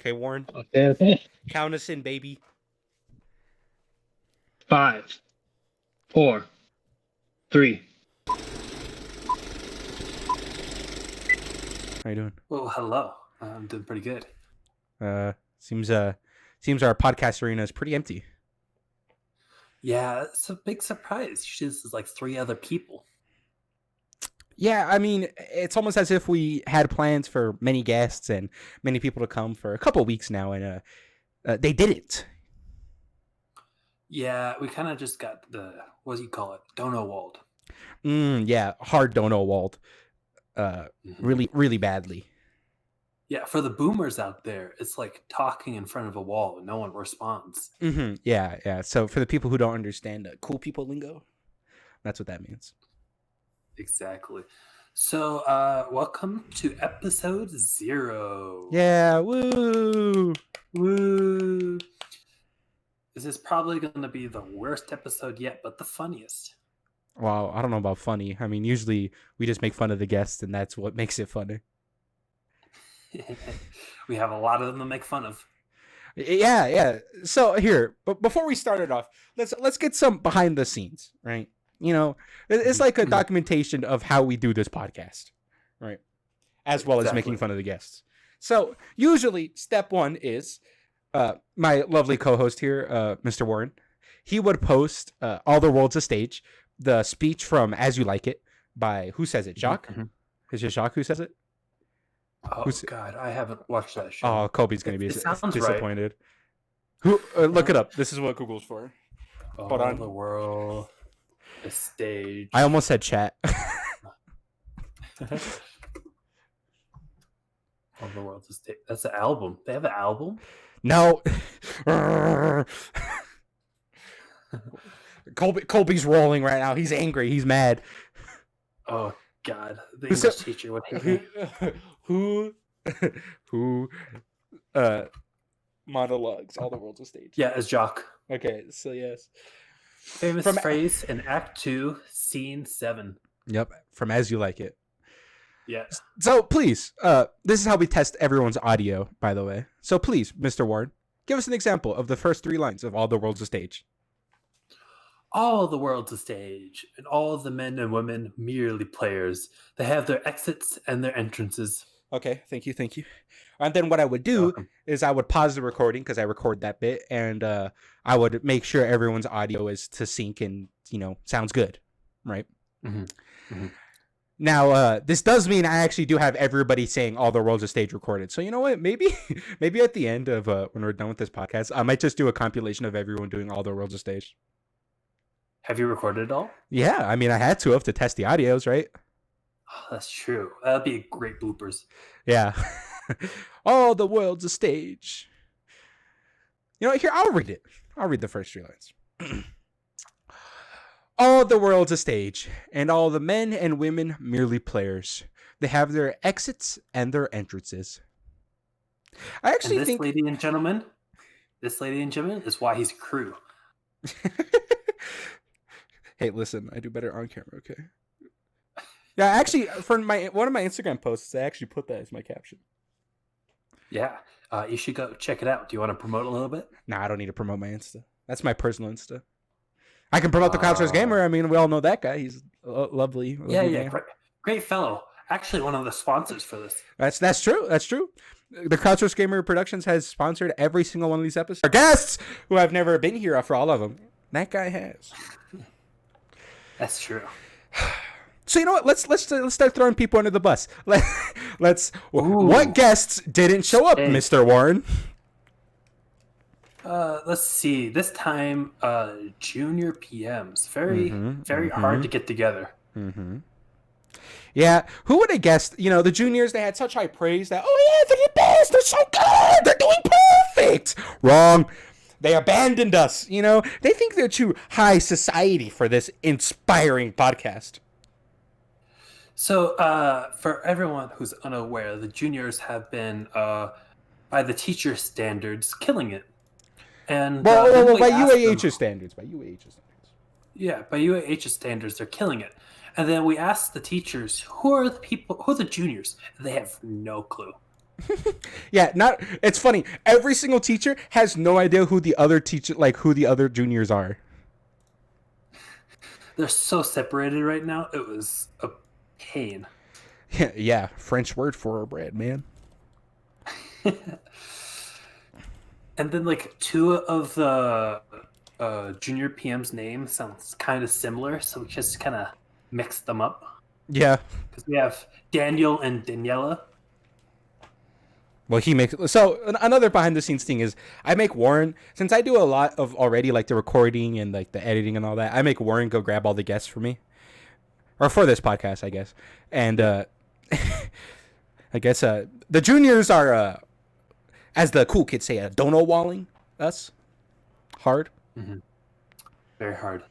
Okay, Warren. Okay. Count us in, baby. 5, 4, 3. How you doing? Well, hello. I'm doing pretty good. Seems our podcast arena is pretty empty. Yeah, it's a big surprise. Usually this is like 3 other people. Yeah, I mean, it's almost as if we had plans for many guests and many people to come for a couple of weeks now, and they didn't. Yeah, we kind of just got the, what do you call it? Dono walled. Yeah, hard dono walled. Really, really badly. Yeah, for the boomers out there, it's like talking in front of a wall and no one responds. Yeah. So for the people who don't understand cool people lingo, that's what that means. Exactly. So, welcome to episode 0. Yeah, woo! Woo! This is probably going to be the worst episode yet, but the funniest. Well, I don't know about funny. I mean, usually we just make fun of the guests, and that's what makes it funny. We have a lot of them to make fun of. Yeah. So here, but before we start it off, let's get some behind the scenes, right? You know, it's like a documentation of how we do this podcast, right? As well as making fun of the guests. So usually step 1 is my lovely co-host here, Mr. Warren. He would post All the World's a Stage, the speech from As You Like It by, who says it? Jacques? Is it Jacques who says it? Oh, God, I haven't watched that show. Oh, Kobe's going to be disappointed. Right. Who? Look it up. This is what Google's for. Hold on. The world, the stage. I almost said chat. All the world's a stage. That's an album. They have an album? No. Colby's rolling right now. He's angry. He's mad. Oh, God. The English teacher would hate me. Who monologues All the World's a Stage? Yeah, as Jock. Okay, so yes. Famous phrase in Act 2, Scene 7. Yep, from As You Like It. Yeah. So please, this is how we test everyone's audio, by the way. So please, Mr. Warren, give us an example of the first 3 lines of All the World's a Stage. All the world's a stage, and all the men and women merely players. They have their exits and their entrances. Okay, thank you. And then what I would do is I would pause the recording because I record that bit, and I would make sure everyone's audio is to sync and, sounds good, right? Now, this does mean I actually do have everybody saying All the World's a Stage recorded. So you know what? Maybe at the end of when we're done with this podcast, I might just do a compilation of everyone doing All the World's a Stage. Have you recorded it all? Yeah, I mean, I had to test the audios, right? Oh, that's true. That'd be great bloopers. Yeah. All the world's a stage. Here, I'll read it. I'll read the first 3 lines. All the world's a stage, and all the men and women merely players. They have their exits and their entrances. I actually think... This lady and gentleman is why he's crew. Hey, listen, I do better on camera, okay? Yeah, actually, for one of my Instagram posts, I actually put that as my caption. Yeah, you should go check it out. Do you want to promote a little bit? Nah, I don't need to promote my Insta. That's my personal Insta. I can promote the Couchers Gamer. I mean, we all know that guy. He's lovely. Yeah, great fellow. Actually, one of the sponsors for this. That's true. The Couchers Gamer Productions has sponsored every single one of these episodes. Our guests, who have never been here for all of them, that guy has. That's true. So you know what? Let's start throwing people under the bus. What guests didn't show up, Mr. Warren? Let's see. This time, junior PMs. Very hard to get together. Yeah, who would have guessed? The juniors, they had such high praise that, they're the best. They're so good. They're doing perfect. Wrong. They abandoned us. They think they're too high society for this inspiring podcast. So, for everyone who's unaware, the juniors have been, by the teacher standards, killing it. And by UAH's standards. Yeah, by UAH's standards, they're killing it. And then we asked the teachers, who are the juniors? And they have no clue. Yeah, not. It's funny. Every single teacher has no idea who the other teacher, like who the other juniors are. They're so separated right now. It was a pain. Yeah, French word for bread, man. And then like two of the junior PM's names sounds kind of similar, so we just kind of mixed them up. Yeah. Because we have Daniel and Daniela. Well, he makes so another behind the scenes thing is I make Warren, since I do a lot of already like the recording and like the editing and all that. I make Warren go grab all the guests for me, or for this podcast, I guess. And I guess the juniors are, as the cool kids say, dono walling us hard. Mm-hmm. Very hard.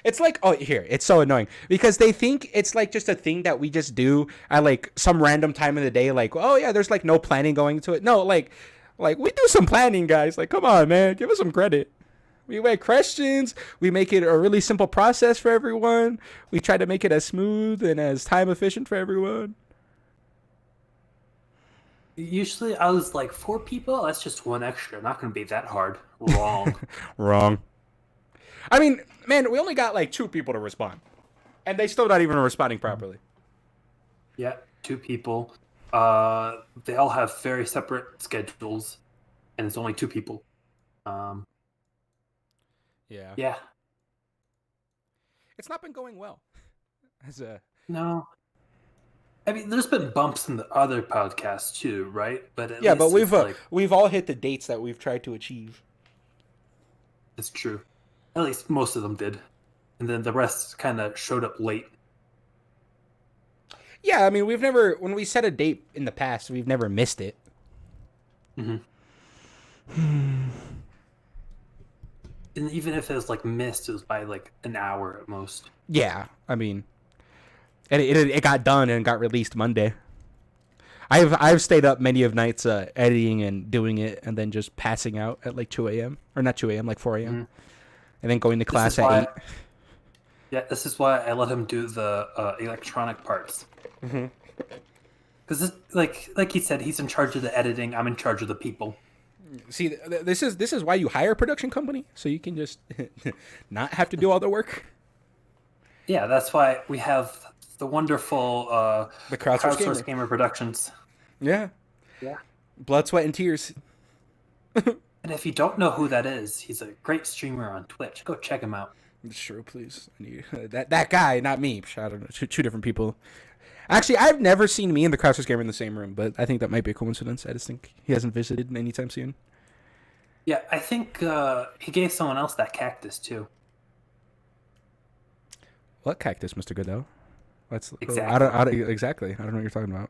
It's like, oh, here, it's so annoying because they think it's like just a thing that we just do at like some random time of the day. Like, oh yeah, there's like no planning going into it. No, like we do some planning, guys. Like, come on, man, give us some credit. We make questions. We make it a really simple process for everyone. We try to make it as smooth and as time efficient for everyone. Usually I was like 4 people. That's just one extra. Not going to be that hard. Wrong. Wrong. I mean, man, we only got like 2 people to respond, and they still not even responding properly. Yeah, 2 people. They all have very separate schedules, and it's only 2 people. Yeah. It's not been going well. No. I mean, there's been bumps in the other podcasts too, right? But at Yeah, but least we've all hit the dates that we've tried to achieve. It's true. At least most of them did. And then the rest kind of showed up late. Yeah, I mean, when we set a date in the past, we've never missed it. Mm-hmm. And even if it was like missed, it was by like an hour at most. Yeah, I mean, and it got done and got released Monday. I've stayed up many of nights editing and doing it, and then just passing out at like 2 a.m. or not 2 a.m. like 4 a.m. And then going to class at 8. Yeah, this is why I let him do the electronic parts. Because like he said, he's in charge of the editing. I'm in charge of the people. See, this is why you hire a production company, so you can just not have to do all the work. Yeah, that's why we have the wonderful The Crowdsource Gamer Productions. Yeah. Blood, sweat, and tears. And if you don't know who that is, he's a great streamer on Twitch. Go check him out. Sure, please. I need that guy, not me. I don't know, two different people. Actually, I've never seen me and the Crowdsource Gamer in the same room, but I think that might be a coincidence. I just think he hasn't visited anytime soon. Yeah, I think he gave someone else that cactus too. What cactus, Mr. Goodell? Exactly. Exactly. I don't know what you're talking about.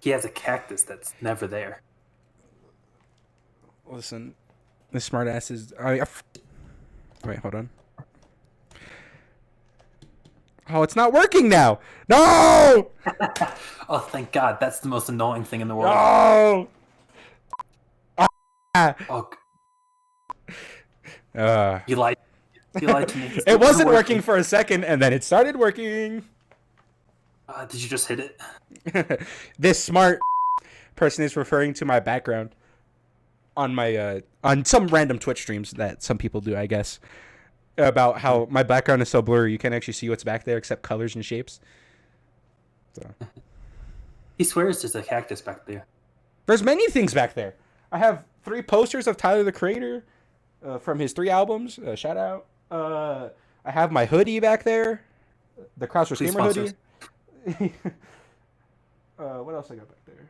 He has a cactus that's never there. Listen, this smart ass is. Wait, hold on. Oh, it's not working now. No! Oh, thank God. That's the most annoying thing in the world. No! Oh. You lied to me. It wasn't working for a second, and then it started working. Did you just hit it? This smart person is referring to my background on my on some random Twitch streams that some people do, I guess, about how my background is so blurry you can't actually see what's back there except colors and shapes. So. He swears there's a cactus back there. There's many things back there. I have 3 posters of Tyler the Creator from his 3 albums. Shout out. I have my hoodie back there, the Crowdsource Gamer hoodie. What else I got back there?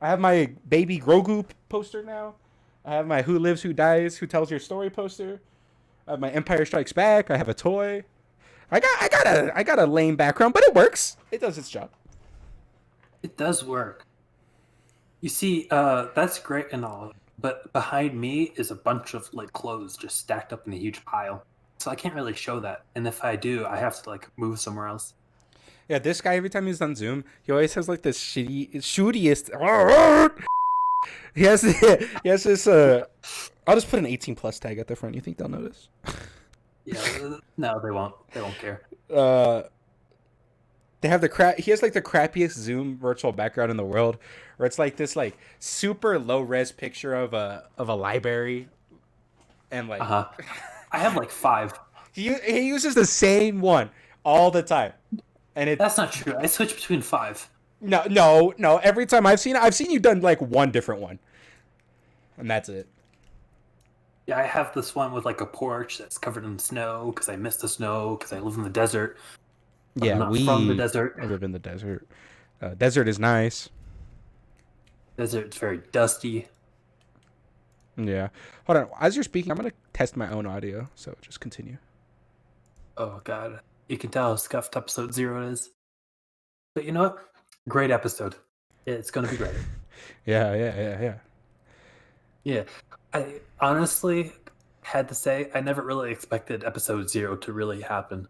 I have my Baby Grogu poster now. I have my Who Lives, Who Dies, Who Tells Your Story poster. I have my Empire Strikes Back. I have a toy. I got a lame background, but it works. It does its job. It does work. You see, that's great and all, but behind me is a bunch of like clothes just stacked up in a huge pile. So I can't really show that. And if I do, I have to like move somewhere else. Yeah, this guy, every time he's on Zoom, he always has like this shootiest. He has this. I'll just put an 18+ tag at the front. You think they'll notice? Yeah, no, they won't. They won't care. They have he has like the crappiest Zoom virtual background in the world, where it's like this like super low res picture of a library, and like Uh-huh. I have like 5. he uses the same one all the time, and it That's not true. I switch between 5. no. Every time I've seen you done like one different one, and that's it. Yeah, I have this one with like a porch that's covered in snow because I miss the snow because I live in the desert. But I'm Yeah, not from the we desert. live in the desert. Desert is nice. Desert's very dusty. Yeah. Hold on. As you're speaking, I'm gonna test my own audio. So just continue. Oh god, you can tell how scuffed episode 0 is. But you know what? Great episode. It's gonna be great. Yeah. Yeah, I honestly had to say I never really expected episode 0 to really happen.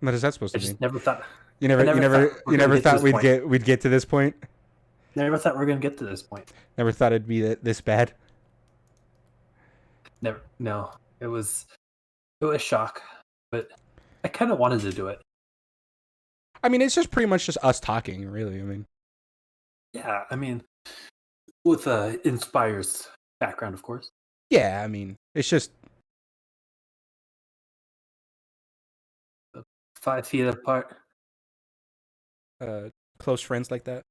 What is that supposed I to mean? just never thought. You never thought we'd get to this point. Never thought we are gonna get to this point. Never thought it'd be this bad. Never. No, it was a shock, but I kind of wanted to do it. I mean, it's just pretty much just us talking, really. I mean, Yeah, I mean, with InSPIRE's background, of course. yeah. I mean, it's just 5 feet apart. close friends like that.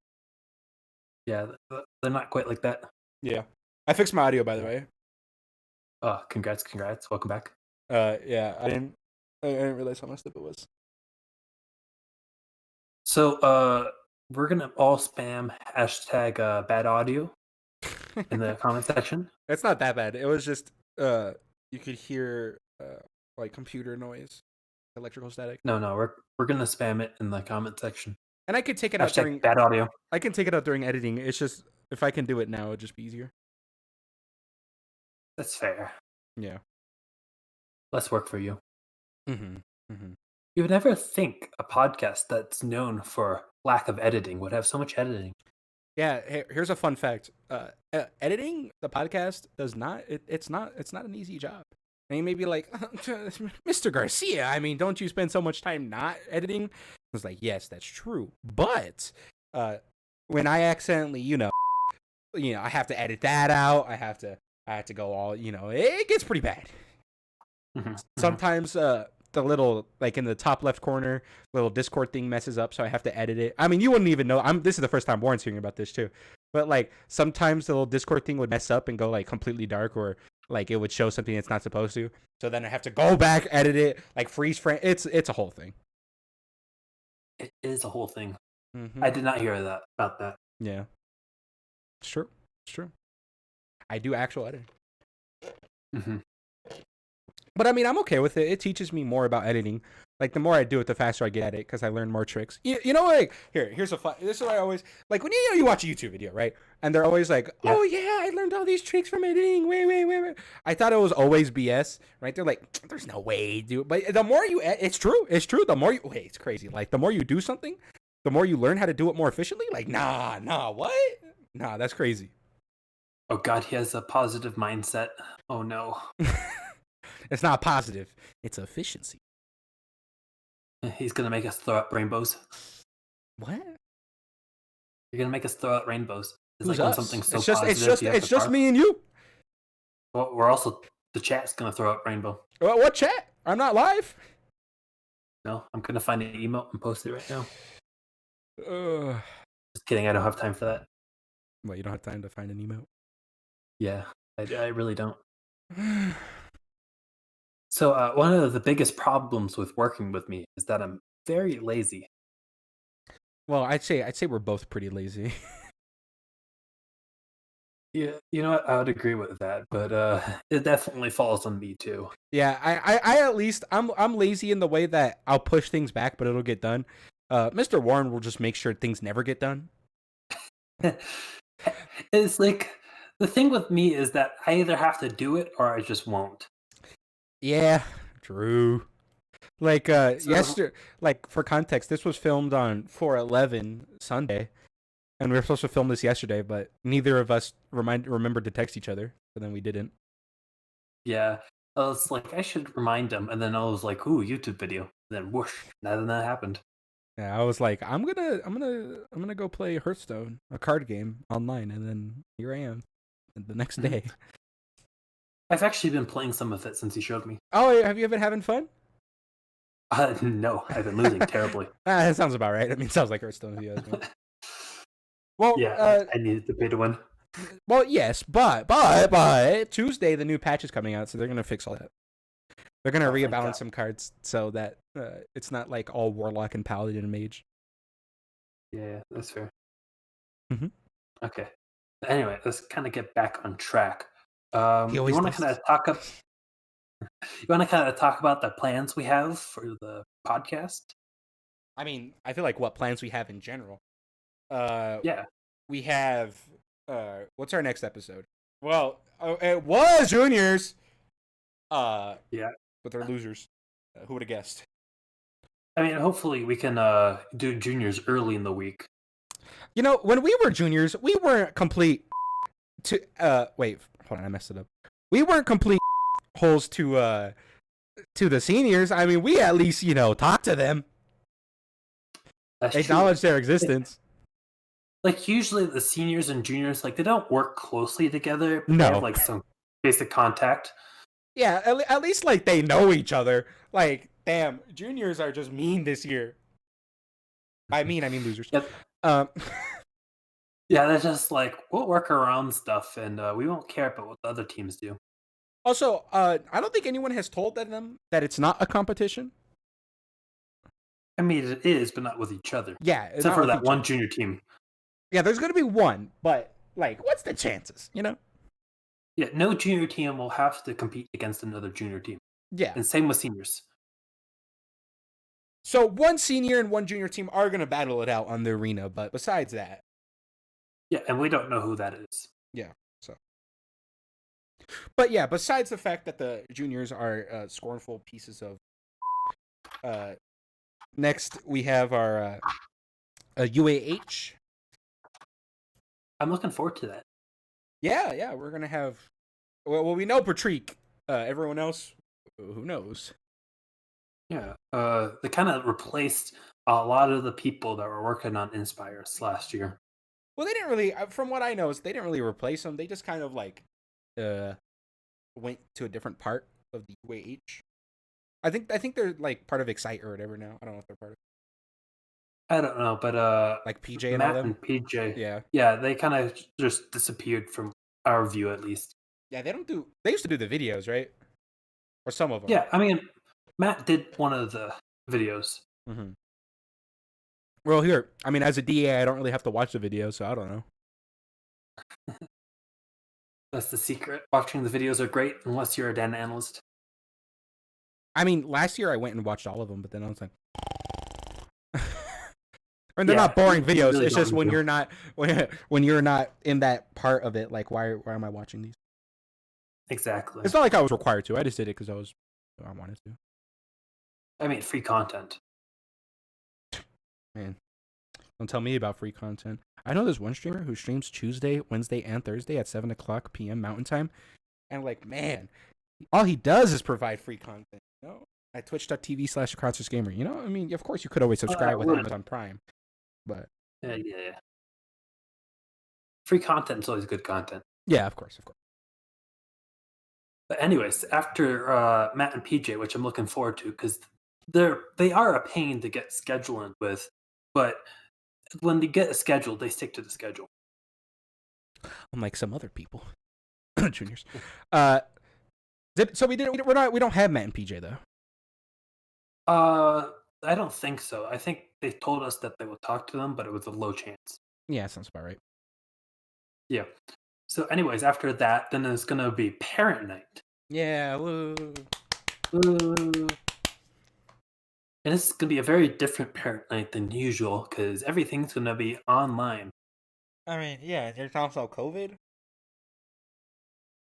Yeah, they're not quite like that. Yeah. I fixed my audio, by the way. Oh, congrats. Welcome back. Yeah. I didn't realize how messed up it was. So, we're gonna all spam hashtag bad audio in the comment section. It's not that bad. It was just you could hear like computer noise, electrical static. No, we're gonna spam it in the comment section. And I could take it out Hashtag during bad audio. I can take it out during editing. It's just if I can do it now, it'd just be easier. That's fair. Yeah. Less work for you. Mm-hmm. You would never think a podcast that's known for lack of editing would have so much editing. Yeah. Here's a fun fact. Editing the podcast does not. It's not an easy job. And you may be like, Mr. Garcia, I mean, don't you spend so much time not editing? I was like, yes, that's true. But when I accidentally, I have to edit that out. I have to go all, it gets pretty bad. Mm-hmm. Sometimes the little, like in the top left corner, little Discord thing messes up, so I have to edit it. I mean, you wouldn't even know. This is the first time Warren's hearing about this too. But like sometimes the little Discord thing would mess up and go like completely dark, or like it would show something it's not supposed to. So then I have to go back, edit it, like freeze frame. It's a whole thing. It is a whole thing. Mm-hmm. I did not hear about that. Yeah. It's true. I do actual editing. Mm-hmm. But I mean, I'm okay with it. It teaches me more about editing. Like the more I do it, the faster I get at it because I learn more tricks. You know, like here's a fun. This is what I always like when you watch a YouTube video, right? And they're always like, "Oh yeah, I learned all these tricks from editing." Wait. I thought it was always BS, right? They're like, "There's no way, dude." But the more you, it's true. The more you, it's crazy. Like the more you do something, the more you learn how to do it more efficiently. Like, nah, what? Nah, that's crazy. Oh God, he has a positive mindset. Oh no. It's not positive. It's efficiency. He's gonna make us throw out rainbows. What? You're gonna make us throw out rainbows. It's Who's like when us? something's so It's just positive. it's just me and you. Well, we're also the chat's gonna throw out rainbow. What chat? I'm not live. No, I'm gonna find an emote and post it right now. Uh, Just kidding. I don't have time for that. Well, you don't have time to find an emote. Yeah, I really don't. So one of the biggest problems with working with me is that I'm very lazy. Well, I'd say we're both pretty lazy. Yeah, you know what? I would agree with that, but it definitely falls on me too. Yeah, I at least I'm lazy in the way that I'll push things back, but it'll get done. Mr. Warren will just make sure things never get done. It's like the thing with me is that I either have to do it or I just won't. Yeah, true. Like yesterday, like for context, this was filmed on 4/11 Sunday, and we were supposed to film this yesterday, but neither of us remembered to text each other, so then we didn't. Yeah, I was like, I should remind them, and then I was like, ooh, YouTube video. And then whoosh, none of that happened. Yeah, I was like, I'm gonna go play Hearthstone, a card game online, and then here I am, the next Mhm. day. I've actually been playing some of it since you showed me. Oh, have you been having fun? No, I've been losing terribly. That sounds about right. I mean, it sounds like Hearthstone. Yeah. Well, Yeah, I needed to pay to win. well, yes, but Tuesday the new patch is coming out, so they're gonna fix all that. They're gonna Oh, thank rebalance God. some cards so that it's not like all Warlock and Paladin and Mage. Yeah, that's fair. Mhm. Okay. Anyway, let's kind of get back on track. He You always want to does. kind of talk up. You want to kind of talk about the plans we have for the podcast? I mean, I feel like what plans we have in general. Yeah. We have what's our next episode? Well, it was juniors. Yeah. But they're losers. Who would have guessed? I mean, hopefully we can do juniors early in the week. You know, when we were juniors, we weren't complete. Wait, hold on, I messed it up. We weren't complete holes to the seniors. I mean, we at least talk to them, That's acknowledge true. their existence. Like usually the seniors and juniors, like they don't work closely together, but they No. have like some basic contact. Yeah, at least like they know each other. Like, damn, juniors are just mean this year. I mean losers. Yep. Yeah, they're just like we'll work around stuff, and we won't care about what the other teams do. Also, I don't think anyone has told them that it's not a competition. I mean, it is, but not with each other. Yeah, Except not for with that each one other. junior team. Yeah, there's gonna be one, but like, what's the chances? Yeah, no junior team will have to compete against another junior team. Yeah. And same with seniors. So one senior and one junior team are gonna battle it out on the arena, but besides that, Yeah, and we don't know who that is. yeah. So, but yeah, besides the fact that the juniors are scornful pieces of. Next we have our UAH. I'm looking forward to that. Yeah, we're gonna have. Well, we know Patrick. Everyone else, who knows? Yeah, they kind of replaced a lot of the people that were working on InSPIRE last year. Well, they didn't really. From what I know, is they didn't really replace them. They just kind of like went to a different part of the UAH. I think they're like part of Excite or whatever now. I don't know if they're part of I don't know, but like PJ and all Matt them. and PJ, Yeah. yeah, they kind of just disappeared from our view at least. Yeah, they don't do. They used to do the videos, right? Or some of them. Yeah, I mean, Matt did one of the videos. Mm-hmm. Well, here, I mean, as a DA, I don't really have to watch the video, so I don't know. That's the secret. Watching the videos are great unless you're a data analyst. I mean, last year I went and watched all of them, but then I was like, and they're Yeah, not boring you videos. really It's just don't when need to. you're not when you're not in that part of it. Like, why am I watching these? Exactly. It's not like I was required to. I just did it because I wanted to. I mean, free content. Man, don't tell me about free content. I know there's one streamer who streams Tuesday, Wednesday, and Thursday at 7:00 p.m. Mountain Time, and like, man, all he does is provide free content. At twitch.tv/CrossFitGamer. I mean, of course, you could always subscribe with would. Amazon Prime, but Yeah. Free content is always good content. yeah, of course. But anyways, after Matt and PJ, which I'm looking forward to, because they are a pain to get scheduling with, but when they get a schedule, they stick to the schedule. Unlike some other people, juniors. So we don't have Matt and PJ though. I don't think so. I think they told us that they would talk to them, but it was a low chance. Yeah, sounds about right. Yeah. So, anyways, after that, then it's gonna be parent night. Yeah. Woo. Woo. And this is gonna be a very different parent night than usual because everything's gonna be online. I mean, yeah. There's also COVID.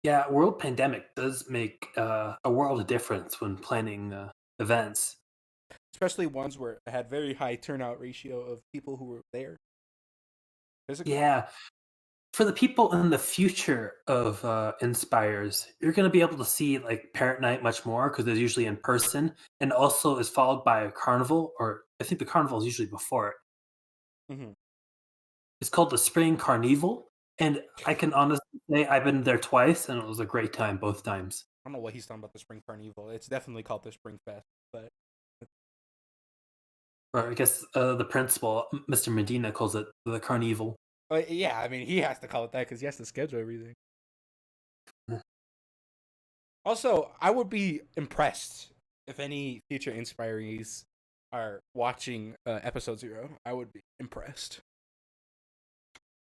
Yeah, world pandemic does make a world of difference when planning events. Especially ones where it had very high turnout ratio of people who were there. Yeah. For the people in the future of InSPIREs, you're going to be able to see like parent night much more because it's usually in person and also is followed by a carnival or I think the carnival is usually before it. Mm-hmm. It's called the Spring Carnival, and I can honestly say I've been there twice, and it was a great time both times. I don't know what he's talking about, the Spring Carnival. It's definitely called the Spring Fest, but Or I guess the principal, Mr. Medina, calls it the Carnival. yeah, I mean, he has to call it that because he has to schedule everything. Also, I would be impressed if any future inspirees are watching episode 0. I would be impressed.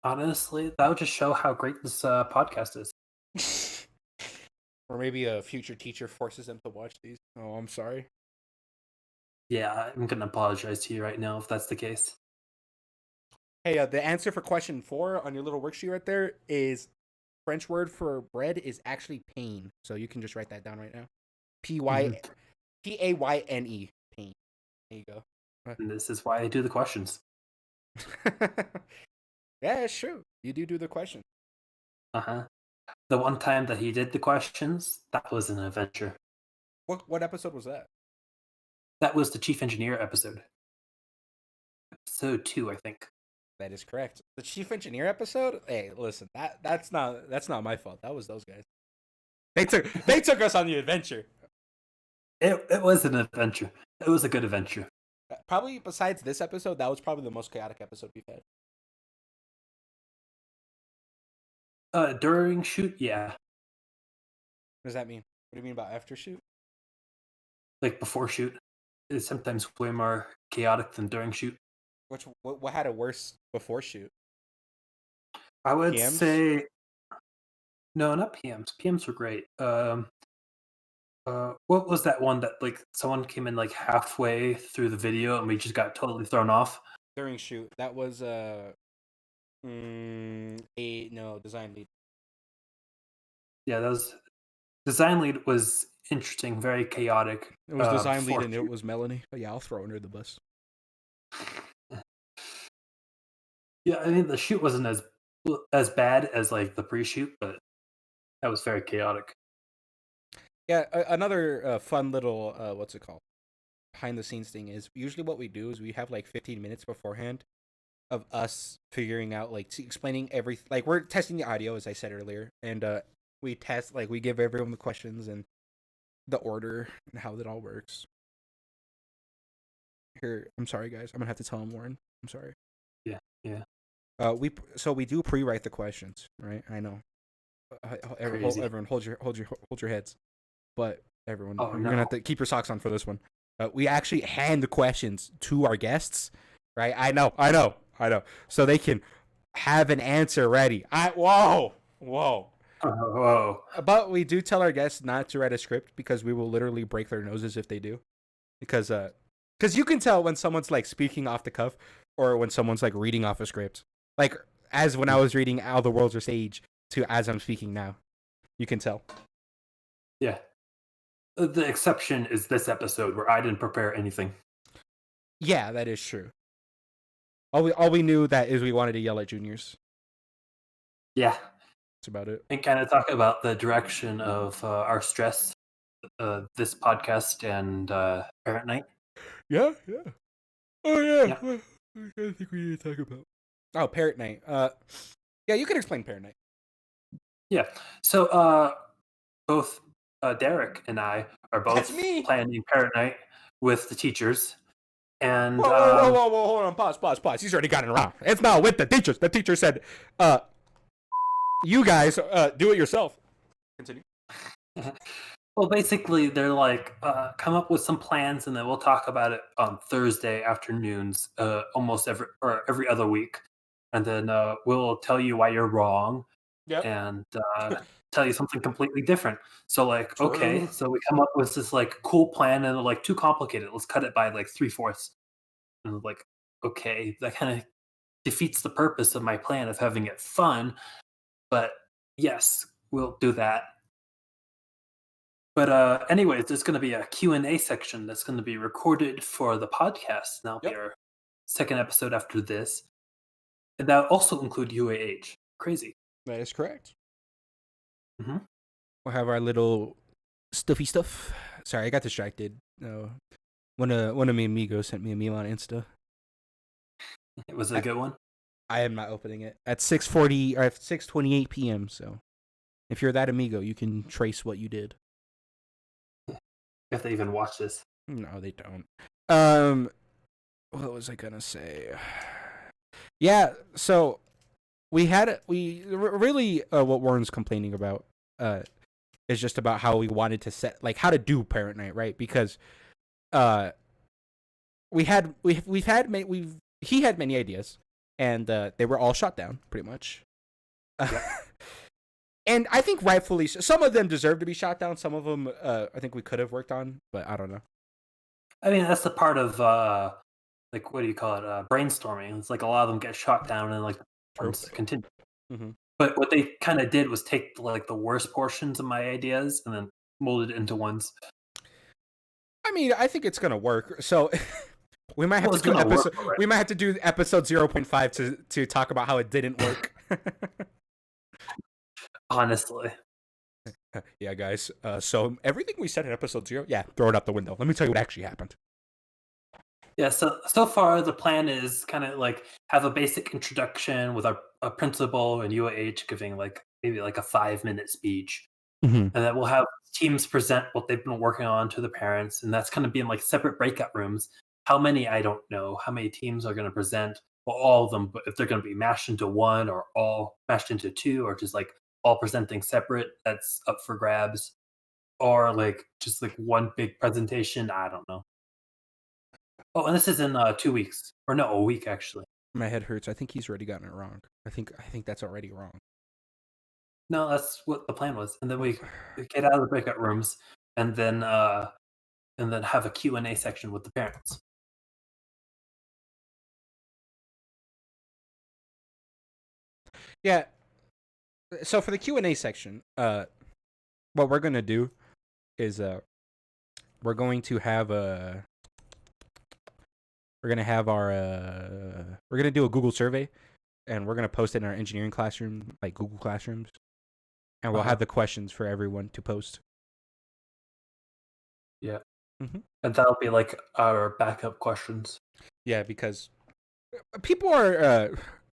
Honestly, that would just show how great this podcast is. Or maybe a future teacher forces them to watch these. Oh, I'm sorry. Yeah, I'm gonna apologize to you right now if that's the case. Hey, the answer for question 4 on your little worksheet right there is French word for bread is actually pain. So you can just write that down right now. P-A-Y-N-E. Pain. There you go. And this is why I do the questions. Yeah, it's true. You do the question. Uh-huh. The one time that he did the questions, that was an adventure. What episode was that? That was the chief engineer episode. Episode 2, I think. That is correct. The chief engineer episode. Hey, listen, that's not my fault. That was those guys. They took us on the adventure. It was an adventure. It was a good adventure. Probably besides this episode, that was probably the most chaotic episode we've had. During shoot, yeah. What does that mean? What do you mean about after shoot? Like before shoot, is sometimes way more chaotic than during shoot. What had a worse before shoot? I would PMs? say no, not PMs. PMs were great. What was that one that like someone came in like halfway through the video and we just got totally thrown off? During shoot, that was design lead. Yeah, that was design lead was interesting, very chaotic. It was design lead before and shoot. it was Melanie. But yeah, I'll throw her under the bus. Yeah, I mean the shoot wasn't as bad as like the pre-shoot, but that was very chaotic. Yeah, another fun little what's it called? Behind the scenes thing is usually what we do is we have like 15 minutes beforehand of us figuring out like explaining everything. Like we're testing the audio as I said earlier, and we test like we give everyone the questions and the order and how that all works. Here, I'm sorry guys, I'm gonna have to tell him, Warren. I'm sorry. Yeah. We do pre-write the questions, right? I know. Everyone, hold your heads. But everyone, you're gonna have to keep your socks on for this one. We actually hand the questions to our guests, right? I know. So they can have an answer ready. Whoa. Oh. But we do tell our guests not to write a script because we will literally break their noses if they do. Because you can tell when someone's like speaking off the cuff or when someone's like reading off a script. Like as when I was reading All the Worlds Are Sage to as I'm speaking now. You can tell. Yeah. The exception is this episode where I didn't prepare anything. Yeah, that is true. All we knew that is we wanted to yell at juniors. Yeah. That's about it. And kind of talk about the direction of our stress, this podcast and Parent Night. Yeah. Oh yeah. I think we need to talk about. Oh, Parent Night. Yeah, you can explain Parent Night. Yeah. So both Derek and I are both planning Parent Night with the teachers. And whoa, hold on, pause. He's already gotten around. It's not with the teachers. The teacher said, you guys do it yourself. Continue. Well, basically, they're like, come up with some plans, and then we'll talk about it on Thursday afternoons, almost every other week, and then we'll tell you why you're wrong, and tell you something completely different. So, like, okay, so we come up with this like cool plan, and they're like, too complicated. Let's cut it by like 3/4. And like, okay, that kind of defeats the purpose of my plan of having it fun. But yes, we'll do that. But anyways, there's going to be a Q&A section that's going to be recorded for the podcast. That'll be our second episode after this. And that'll also include UAH. Crazy. That is correct. Mm-hmm. We'll have our little stuffy stuff. Sorry, I got distracted. One of my amigos sent me a meme on Insta. It was a good one. I am not opening it at 6:40 or at 6:28 p.m. So, if you're that amigo, you can trace what you did. If they even watch this. No, they don't. What was I gonna say? Yeah, so really what Warren's complaining about is just about how we wanted to set like how to do parent night, right? Because he had many ideas, and they were all shot down pretty much. And I think rightfully so. Some of them deserve to be shot down. Some of them I think we could have worked on, but I don't know. I mean, that's the part of like what do you call it? Brainstorming. It's like a lot of them get shot down and like ones continue. Mm-hmm. But what they kind of did was take like the worst portions of my ideas and then mold it into ones. I mean, I think it's gonna work. So we might have to do right? We might have to do episode 0.5 to talk about how it didn't work. Honestly. Yeah, guys. So everything we said in episode 0, yeah, throw it out the window. Let me tell you what actually happened. Yeah, so far the plan is kind of like have a basic introduction with our principal and UAH giving like maybe like a 5-minute speech. Mm-hmm. And then we'll have teams present what they've been working on to the parents, and that's going to be in like separate breakout rooms. How many, I don't know. How many teams are going to present? Well, all of them, but if they're going to be mashed into one or all mashed into two, or just like all presenting separate, that's up for grabs. Or like just like one big presentation, I don't know. Oh, and this is in 2 weeks, or no, a week actually. My head hurts. I think he's already gotten it wrong. I think that's already wrong. No, that's what the plan was, and then we get out of the breakout rooms, and then have a Q&A section with the parents. Yeah. So for the Q&A section, what we're gonna do is we're going to have our we're gonna do a Google survey, and we're gonna post it in our engineering classroom, like Google Classrooms, and we'll have the questions for everyone to post. Yeah. Mm-hmm. And that'll be like our backup questions. Yeah, because people are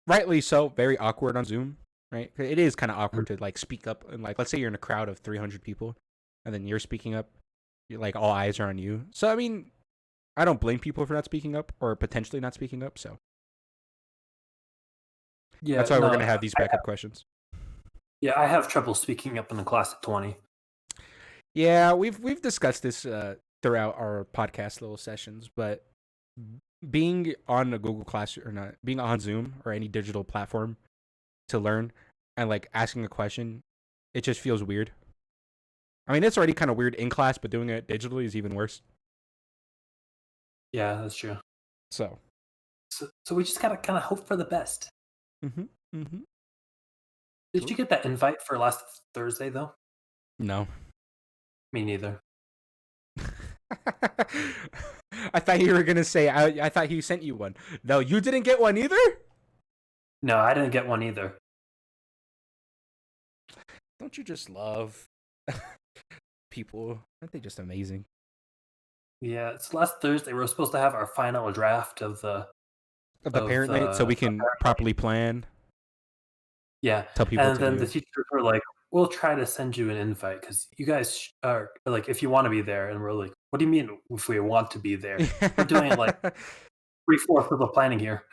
rightly so very awkward on Zoom, right? It is kind of awkward to like speak up, and like let's say you're in a crowd of 300 people, and then you're speaking up, like all eyes are on you. So I mean, I don't blame people for not speaking up or potentially not speaking up. So yeah, that's why we're gonna have these backup questions. Yeah, I have trouble speaking up in the class at 20. Yeah, we've discussed this throughout our podcast little sessions, but being on a Google Class or not, being on Zoom or any digital platform to learn and like asking a question, it just feels weird. I mean, it's already kind of weird in class, but doing it digitally is even worse. Yeah, that's true. So we just gotta kind of hope for the best. Mm-hmm. Mm-hmm. Did you get that invite for last Thursday though? No. Me neither. I thought you were gonna say I thought he sent you one. No, you didn't get one either? No, I didn't get one either. Don't you just love people? Aren't they just amazing? Yeah, it's last Thursday. We were supposed to have our final draft of the parent night, so we can properly plan. Yeah, tell people. And then the teachers were like, "We'll try to send you an invite because you guys are like, if you want to be there." And we're like, "What do you mean if we want to be there? We're doing it like 3/4 of the planning here."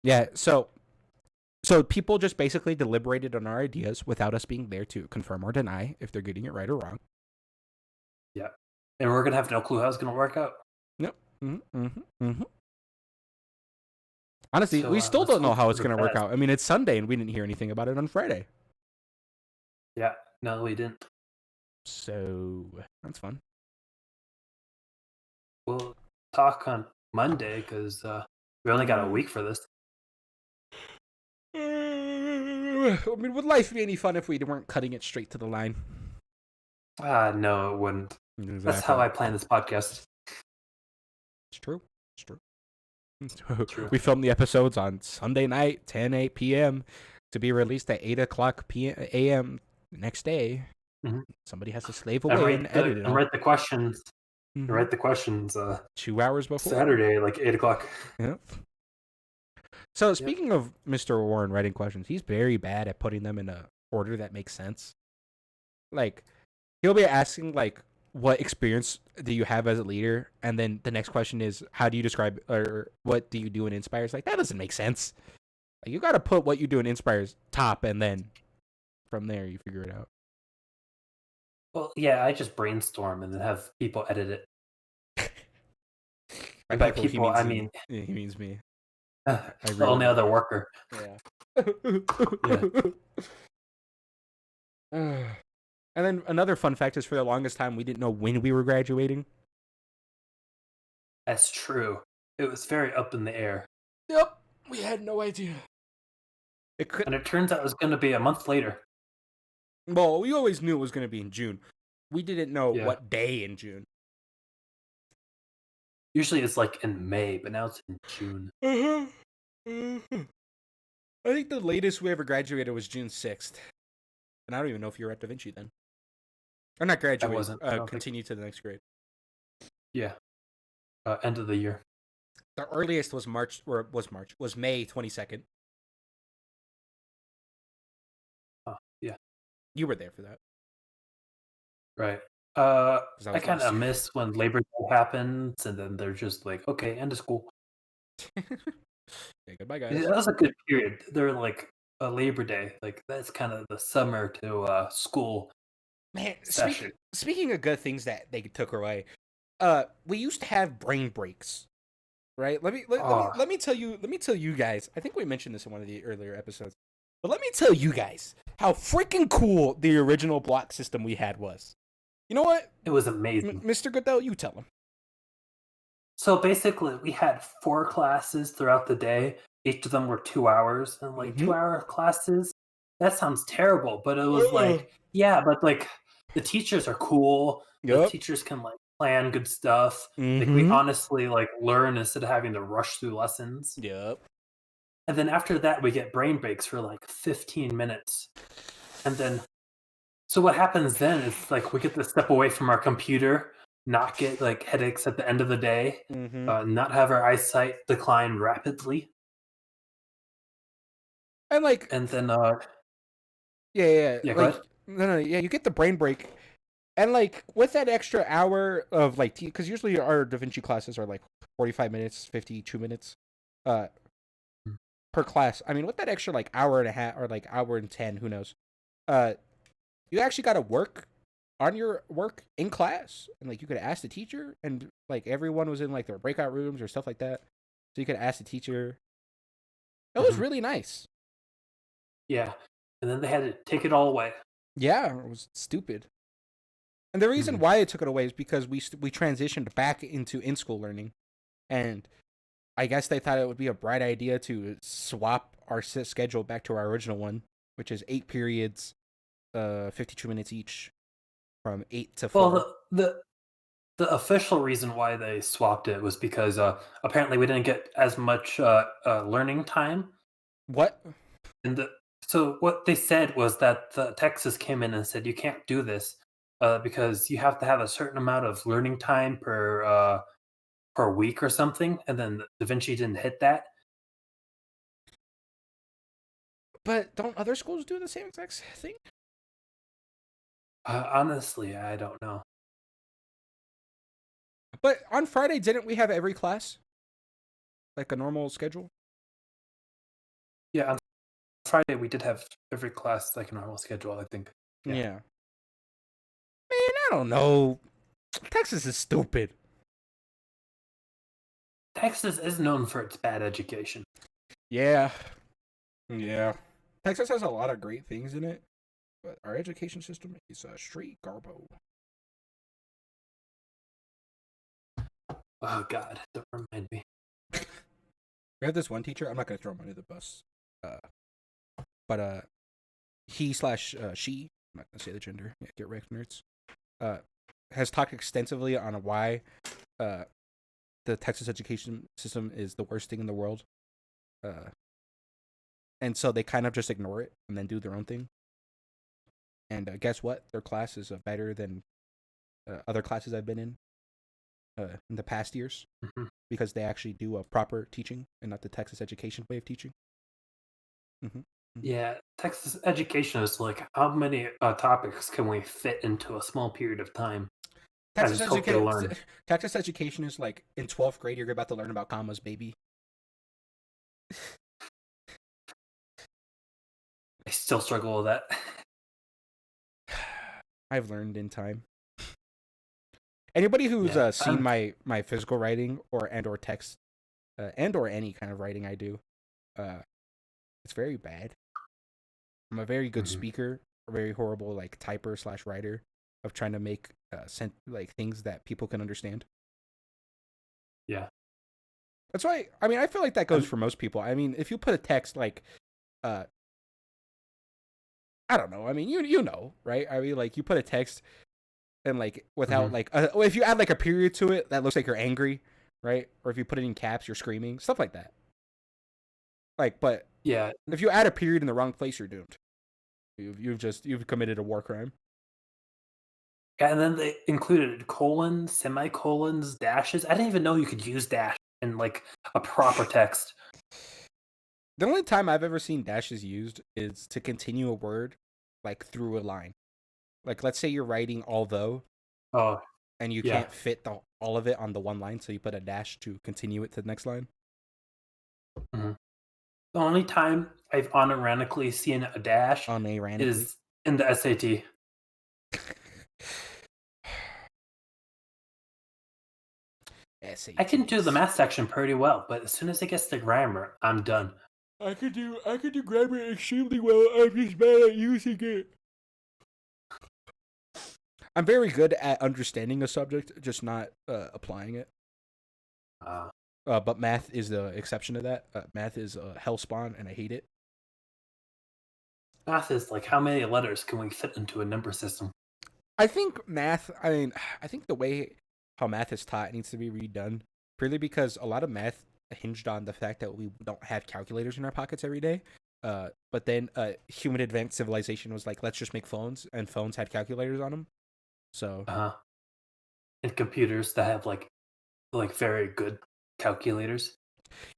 Yeah, so people just basically deliberated on our ideas without us being there to confirm or deny if they're getting it right or wrong. Yeah, and we're gonna have no clue how it's gonna work out. Yep. Mm-hmm. Mm-hmm. Mm-hmm. Honestly, we still don't know how it's gonna work out. I mean, it's Sunday, and we didn't hear anything about it on Friday. Yeah, no, we didn't. So that's fun. We'll talk on Monday because we only got a week for this. I mean, would life be any fun if we weren't cutting it straight to the line? No, it wouldn't. Exactly. That's how I plan this podcast. It's true. It's true. We filmed the episodes on Sunday night, 10 8 p.m. to be released at 8 o'clock a.m. next day. Mhm. Somebody has to slave And away and edit it all. write the questions. Mhm. Write the questions. 2 hours before Saturday, like 8:00. Yep. So Yep. speaking of Mr. Warren writing questions, he's very bad at putting them in a order that makes sense. Like, he'll be asking like, "What experience do you have as a leader?" And then the next question is, "How do you describe or what do you do in InSPIRE?" It's like that doesn't make sense. Like, you got to put what you do in InSPIRE's top, and then from there you figure it out. Well, yeah, I just brainstorm and then have people edit it. By By he people, means I he. mean Yeah, he means me. the I only other worker. Yeah. Yeah. And then another fun fact is, for the longest time, we didn't know when we were graduating. That's true. It was very up in the air. Yep, we had no idea. It could. And it turns out it was going to be a month later. Well, we always knew it was going to be in June. We didn't know Yeah. what day in June. Usually it's like in May, but now it's in June. I think the latest we ever graduated was June 6th. And I don't even know if you were at Da Vinci then. Or not graduate. wasn't. I don't Continue to the next grade. Yeah. End of the year. The earliest was was May 22nd. Yeah. You were there for that. Right. 'Cause I I was kind last of year. miss when Labor Day happens, and then they're just like, okay, end of school. Okay, goodbye, guys. Yeah, that was a good period. They're like a Labor Day, like that's kind of the summer to school Man, session. speaking of good things that they took away, we used to have brain breaks, right? Let me tell you guys. I think we mentioned this in one of the earlier episodes, but let me tell you guys how freaking cool the original block system we had was. You know what, It was amazing. Mr. Goodell, you tell him. So basically, we had 4 classes throughout the day. Each of them were 2 hours, and like Mhm. 2-hour classes. That sounds terrible, but it was like, yeah, but like the teachers are cool. The Yep. teachers can like plan good stuff. Like we Mhm. honestly like learn instead of having to rush through lessons. Yep. And then after that, we get brain breaks for like 15 minutes. And then, so what happens then is like we get to step away from our computer, not get like headaches at the end of the day, Mhm. not have our eyesight decline rapidly. And like, And then, yeah, yeah, go like, ahead. no, yeah, you get the brain break. And like with that extra hour of like, because usually our Da Vinci classes are like 45 minutes, 52 minutes, uh, per class. I mean, with that extra like hour and a half or like hour and 10, who knows? You actually got to work on your work in class, and like you could ask the teacher, and like everyone was in like their breakout rooms or stuff like that, so you could ask the teacher. It was Mhm. really nice. Yeah. And then they had to take it all away. Yeah, it was stupid. And the reason Mhm. why it took it away is because we transitioned back into in-school learning, and I guess they thought it would be a bright idea to swap our schedule back to our original one, which is 8 periods, 52 minutes each, from 8 to 4. Well, the official reason why they swapped it was because apparently we didn't get as much learning time. What? And so what they said was that Texas came in and said you can't do this because you have to have a certain amount of learning time per week or something, and then Da Vinci didn't hit that. But don't other schools do the same exact thing? Honestly, I don't know. But on Friday, didn't we have every class? Like a normal schedule? Yeah, on Friday we did have every class like a normal schedule, I think. Yeah. Yeah. Man, I don't know. Texas is stupid. Texas is known for its bad education. Yeah. Yeah. Texas has a lot of great things in it, but our education system is straight garbo. Oh God, don't remind me. We have this one teacher. I'm not gonna throw him under the bus, but he slash she. I'm not gonna say the gender. Yeah, get wrecked, nerds. Has talked extensively on why the Texas education system is the worst thing in the world. And so they kind of just ignore it and then do their own thing. And guess what? Their class is better than other classes I've been in the past years Mhm. because they actually do a proper teaching and not the Texas education way of teaching. Mm-hmm. Yeah, Texas education is like, how many topics can we fit into a small period of time? I Texas just hope you'll education. learn. Texas education is like in 12th grade. You're about to learn about commas, baby. I still struggle with that. I've learned in time. Anybody who's Yeah, seen my physical writing or text and or any kind of writing I do, it's very bad. I'm a very good Mhm. speaker, a very horrible like typer / writer of trying to make like things that people can understand. Yeah. That's why I mean I feel like that goes And- for most people. I mean if you put a text like I don't know. I mean you know, right? I mean like you put a text and like without Mhm. like if you add like a period to it that looks like you're angry, right? Or if you put it in caps you're screaming, stuff like that. Like but Yeah, if you add a period in the wrong place you're doomed. You've committed a war crime. and then they included colons, semicolons, dashes. I didn't even know you could use dash in like a proper text. The only time I've ever seen dashes used is to continue a word like through a line. Like let's say you're writing although Oh, and you yeah. can't fit all of it on the one line, so you put a dash to continue it to the next line. Mhm. The only time I've unironically seen a dash Unironically. is in the SAT. I can do the SATs. math section pretty well, but as soon as it gets to grammar, I'm done. I could do grammar extremely well. I'm just bad at using it. I'm very good at understanding a subject, just not applying it. Uh, But math is the exception to that. Math is hellspawn, and I hate it. Math is like, how many letters can we fit into a number system? I think math. I mean, I think the way how math is taught needs to be redone. Purely because a lot of math hinged on the fact that we don't have calculators in our pockets every day. But then human advanced civilization was like, let's just make phones, and phones had calculators on them. So Uh-huh. And computers that have like very good calculators.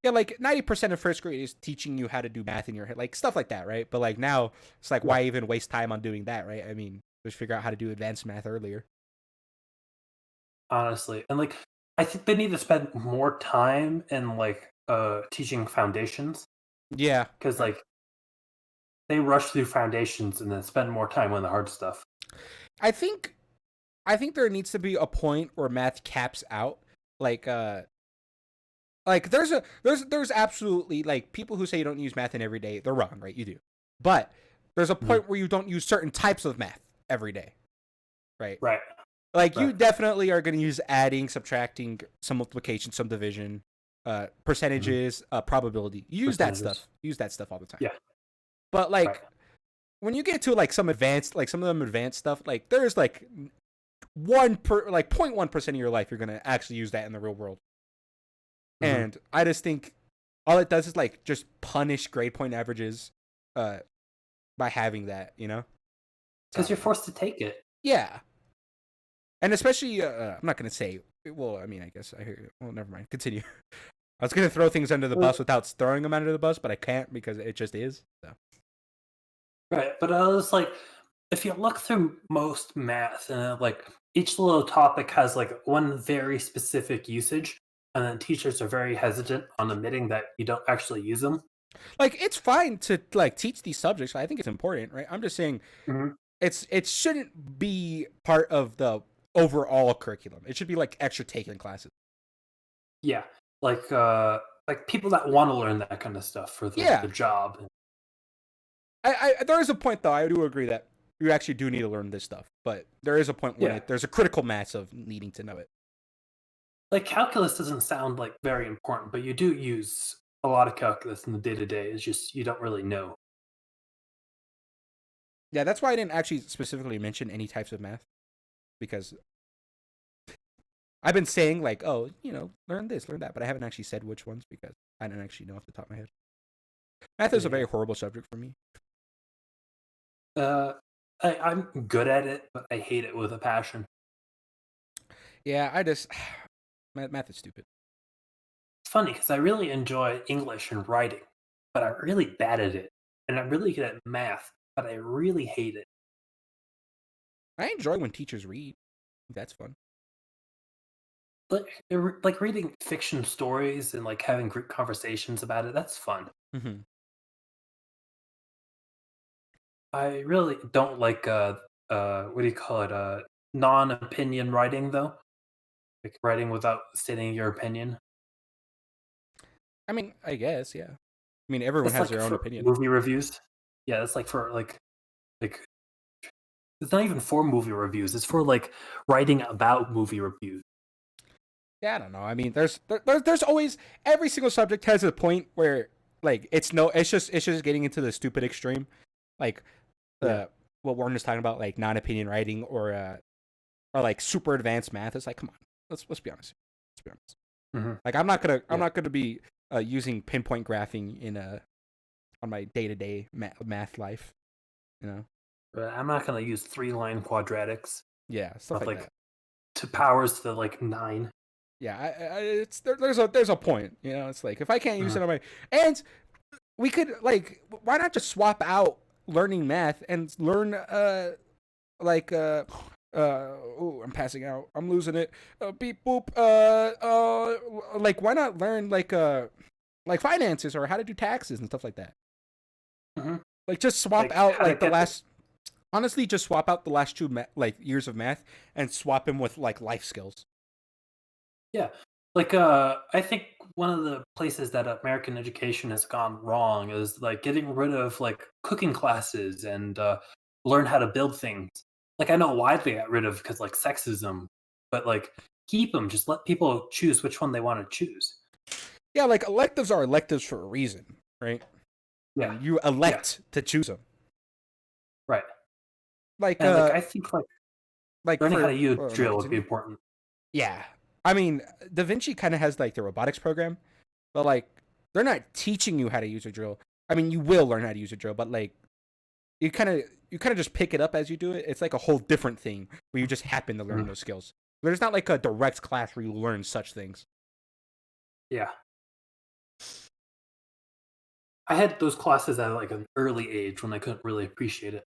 yeah, like 90% of first grade is teaching you how to do math in your head, like stuff like that, right? But like now, it's like, Yeah. why even waste time on doing that, right? I mean, just figure out how to do advanced math earlier. Honestly. And like, I think they need to spend more time in like teaching foundations, Yeah, because like they rush through foundations and then spend more time on the hard stuff. I think there needs to be a point where math caps out. Like there's absolutely like people who say you don't use math in every day, they're wrong, right? You do. But there's a point where you don't use certain types of math every day. Right? Right. Like you Right. definitely are going to use adding, subtracting, some multiplication, some division, percentages, probability. You use that Percentages. stuff. Use that stuff all the time. Yeah. But like Right. when you get to like some advanced, like some of them advanced stuff, like there's like 0.1% of your life you're gonna actually use that in the real world. Mhm. And I just think all it does is like just punish grade point averages, by having that, you know? Because you're forced to take it. Yeah. And especially, I'm not gonna say. Well, I mean, I guess I hear you. Well, never mind. Continue. I was gonna throw things under the bus without throwing them under the bus, but I can't because it just is. So. Right. But I was like, if you look through most math, and like each little topic has like one very specific usage, and then teachers are very hesitant on admitting that you don't actually use them. Like, it's fine to like teach these subjects. I think it's important, right? I'm just saying Mhm. it shouldn't be part of the overall curriculum. It should be like extra taken classes. Yeah, like people that want to learn that kind of stuff for Yeah. the job. I there is a point though. I do agree that you actually do need to learn this stuff, but there is a point when Yeah. there's a critical mass of needing to know it. Like calculus doesn't sound like very important, but you do use a lot of calculus in the day to day. It's just you don't really know. Yeah, that's why I didn't actually specifically mention any types of math, because I've been saying like, oh, learn this, learn that, but I haven't actually said which ones because I don't actually know off the top of my head. Math is a very horrible subject for me. I'm good at it, but I hate it with a passion. Yeah, math is stupid. It's funny because I really enjoy English and writing, but I'm really bad at it. And I'm really good at math, but I really hate it. I enjoy when teachers read. That's fun. Like reading fiction stories and like having group conversations about it, that's fun. Mm-hmm. I really don't like what do you call it? Non-opinion writing though. Like writing without stating your opinion. I mean, I guess, yeah. I mean, everyone That's has like their own for opinion. movie reviews. Yeah, that's like for like it's not even for movie reviews. It's for like writing about movie reviews. Yeah, I don't know. I mean, there's always every single subject has a point where like it's just getting into the stupid extreme, like Yeah. what Warren was talking about, like non-opinion writing or like super advanced math. It's like, come on, let's be honest. Let's be honest. Mhm. Like I'm not gonna be using pinpoint graphing in on my day-to-day math life, you know. But I'm not gonna use 3-line quadratics Yeah, stuff of like like that. 2 powers to like 9. Yeah, it's there's a point, you know. It's like if I can't use Mhm. it on my and we could like why not just swap out learning math and learn like oh, I'm passing out, I'm losing it, beep boop, like why not learn like finances or how to do taxes and stuff like that. Mhm. Like just swap Like out how to like the get last honestly just swap out the last two like years of math and swap them with like life skills. Yeah. Like, I think one of the places that American education has gone wrong is like getting rid of like cooking classes and learn how to build things. Like, I know why they got rid of because like sexism, but like keep them. Just let people choose which one they want to choose. Yeah, like electives are electives for a reason, right? Yeah. And you Yeah. elect to choose them. Right. Like And like I think like learning how to use no, drill would be continue. important. Yeah, I mean, Da Vinci kind of has like the robotics program, but like they're not teaching you how to use a drill. I mean, you will learn how to use a drill, but like you kind of just pick it up as you do it. It's like a whole different thing where you just happen to learn Mhm. those skills. There's not like a direct class where you learn such things. Yeah. I had those classes at like an early age when I couldn't really appreciate it.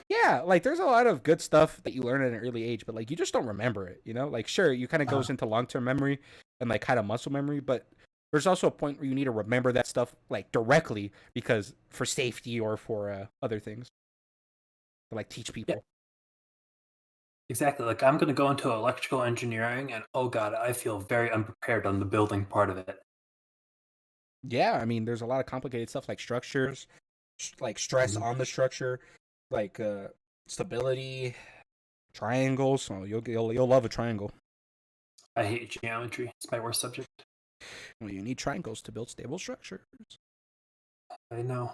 Yeah, like there's a lot of good stuff that you learn at an early age, but like you just don't remember it, you know? Like sure, you kind of Uh, goes into long-term memory and like kind of muscle memory, but there's also a point where you need to remember that stuff like directly because for safety or for other things to like teach yeah. people. Exactly. Like I'm going to go into electrical engineering, and oh god, I feel very unprepared on the building part of it. Yeah, I mean there's a lot of complicated stuff like structures, like stress Mhm. on the structure, like stability, triangles. So you'll love a triangle. I hate geometry. It's my worst subject. Well, you need triangles to build stable structures. I know.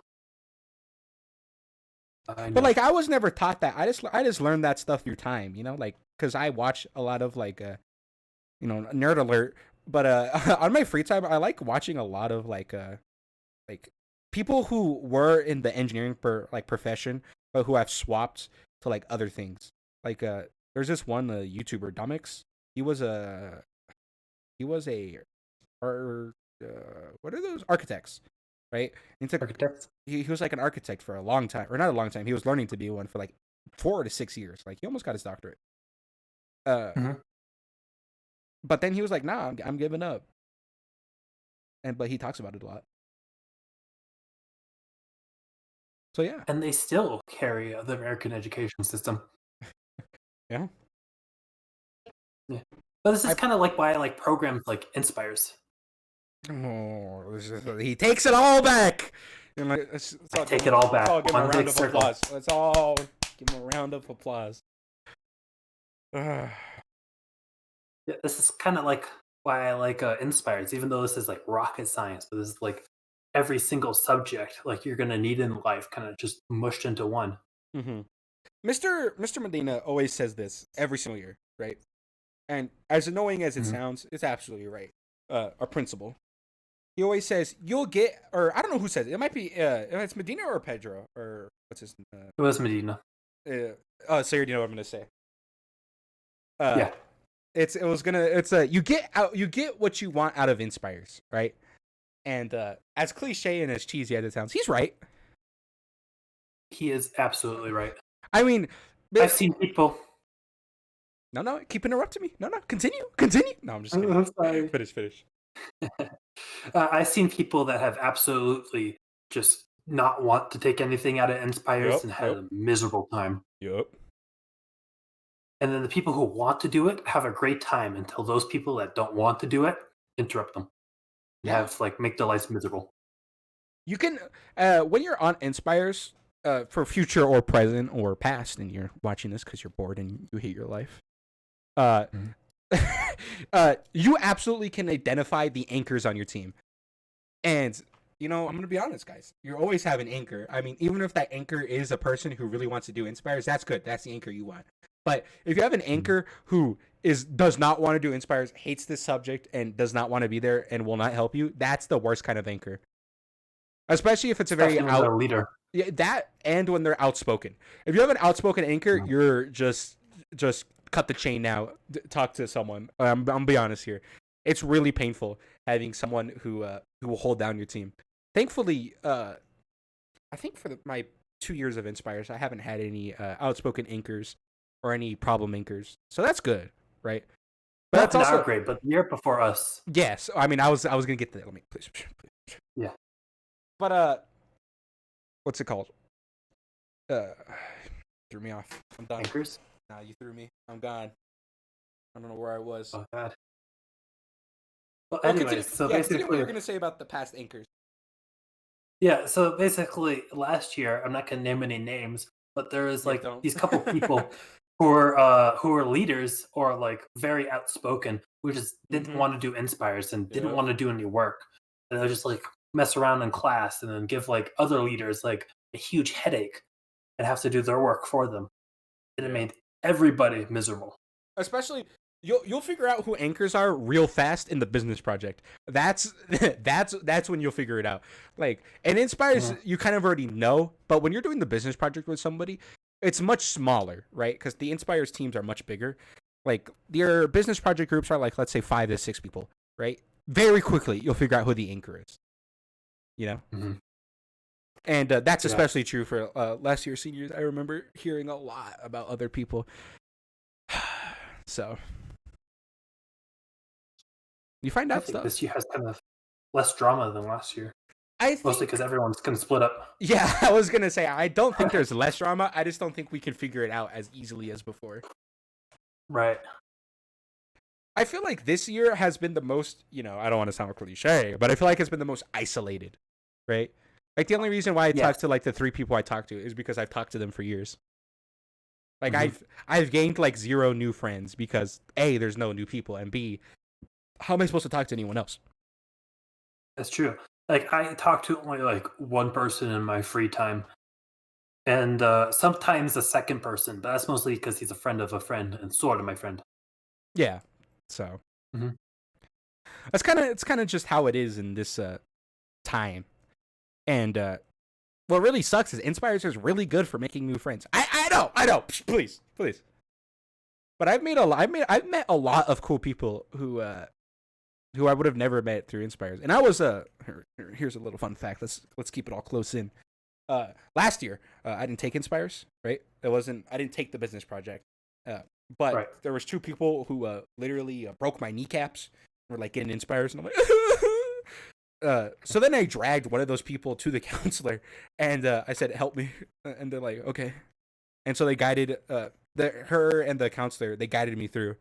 I But know. like I was never taught that. I just learned that stuff through time, you know, like because I watch a lot of like nerd alert. But on my free time, I like watching a lot of like people who were in the engineering profession, but who have swapped to like other things. Like there's this one YouTuber, Domix. He was a he was a or what are those architects, right? And he took Architects. he was like an architect for a long time, or not a long time. He was learning to be one for like 4 to 6 years. Like he almost got his doctorate. Uh, Mhm. but then he was like, "Nah, I'm giving up." But he talks about it a lot. So yeah, And they still carry the American education system. yeah. Yeah. But this is I kind of like why I like programs like InSPIREs. he takes it all back. And like, let's I all take give it all let's back. all give him a One round big of circle. applause. Let's all give him a round of applause. Yeah, this is kind of like why I like InSPIREs, even though this is like rocket science, but this is like every single subject like you're gonna need in life, kind of just mushed into one. Mm-hmm. Mr. Medina always says this every single year, right? And as annoying as it Mhm. sounds, it's absolutely right. Our principal, he always says you'll get, or I don't know who says it. It might be it's Medina or Pedro or what's his It was Medina. so you already know what I'm gonna say. Yeah. You get what you want out of InSPIREs, right? And as cliche and as cheesy as it sounds, he's right. He is absolutely right. I mean, I've seen people. No, keep interrupting me. No, continue. No, I'm just kidding. I'm sorry. Finish. I've seen people that have absolutely just not want to take anything out of InSPIREs and had a miserable time. Yep. And then the people who want to do it have a great time until those people that don't want to do it interrupt them. Yeah. Make their lives miserable. You can when you're on InSPIREs, for future or present or past, and you're watching this because you're bored and you hate your life. You absolutely can identify the anchors on your team. And, I'm going to be honest, guys. You always have an anchor. I mean, even if that anchor is a person who really wants to do InSPIREs, that's good. That's the anchor you want. But if you have an anchor who does not want to do InSPIREs, hates this subject, and does not want to be there and will not help you, that's the worst kind of anchor. Especially if it's a very leader. Yeah, that and when they're outspoken. If you have an outspoken anchor, you're just cut the chain now. Talk to someone. I'm gonna be honest here. It's really painful having someone who will hold down your team. Thankfully, I think for my 2 years of InSPIREs, I haven't had any outspoken anchors or any problem anchors, so that's good, right? But that's also great. But the year before us, yes. I mean, I was gonna get to that. Let me please. Yeah. But what's it called? Threw me off. I'm done. Anchors? Nah, you threw me. I'm gone. I don't know where I was. Oh God. Well, anyways, so basically, what you're gonna say about the past anchors. Yeah, so basically, last year, I'm not gonna name any names, but there was these couple people who were leaders or very outspoken, who just didn't want to do InSPIREs and didn't want to do any work, and they just mess around in class and then give other leaders a huge headache and have to do their work for them, and it made everybody miserable. Especially, you'll figure out who anchors are real fast in the business project. That's when you'll figure it out. And InSPIREs, you kind of already know, but when you're doing the business project with somebody, it's much smaller, right? Because the InSPIREs teams are much bigger. Your business project groups are let's say 5 to 6 people, right? Very quickly, you'll figure out who the anchor is. And that's especially true for last year's seniors. I remember hearing a lot about other people. So you find out stuff. This year has kind of less drama than last year. Mostly because everyone's going to split up. Yeah, I was going to say, I don't think there's less drama. I just don't think we can figure it out as easily as before. Right. I feel like this year has been the most, I don't want to sound cliche, but I feel like it's been the most isolated, right? The only reason why I talk to the 3 people I talk to is because I've talked to them for years. I've gained 0 new friends because A, there's no new people, and B, how am I supposed to talk to anyone else? That's true. I talk to only one person in my free time, and sometimes a second person, but that's mostly because he's a friend of a friend and sort of my friend. Yeah, so it's kind of just how it is in this time, and what really sucks is InSPIREs is really good for making new friends. I know. Please. But I've met a lot of cool people who I would have never met through InSPIREs. And I was here's a little fun fact. Let's keep it all close in. Last year, I didn't take InSPIREs, right? I didn't take the business project. But there was 2 people who literally broke my kneecaps and were getting InSPIREs, and I'm so then I dragged one of those people to the counselor, and I said, "Help me," and they're like, "Okay," and so they guided her and the counselor. They guided me through,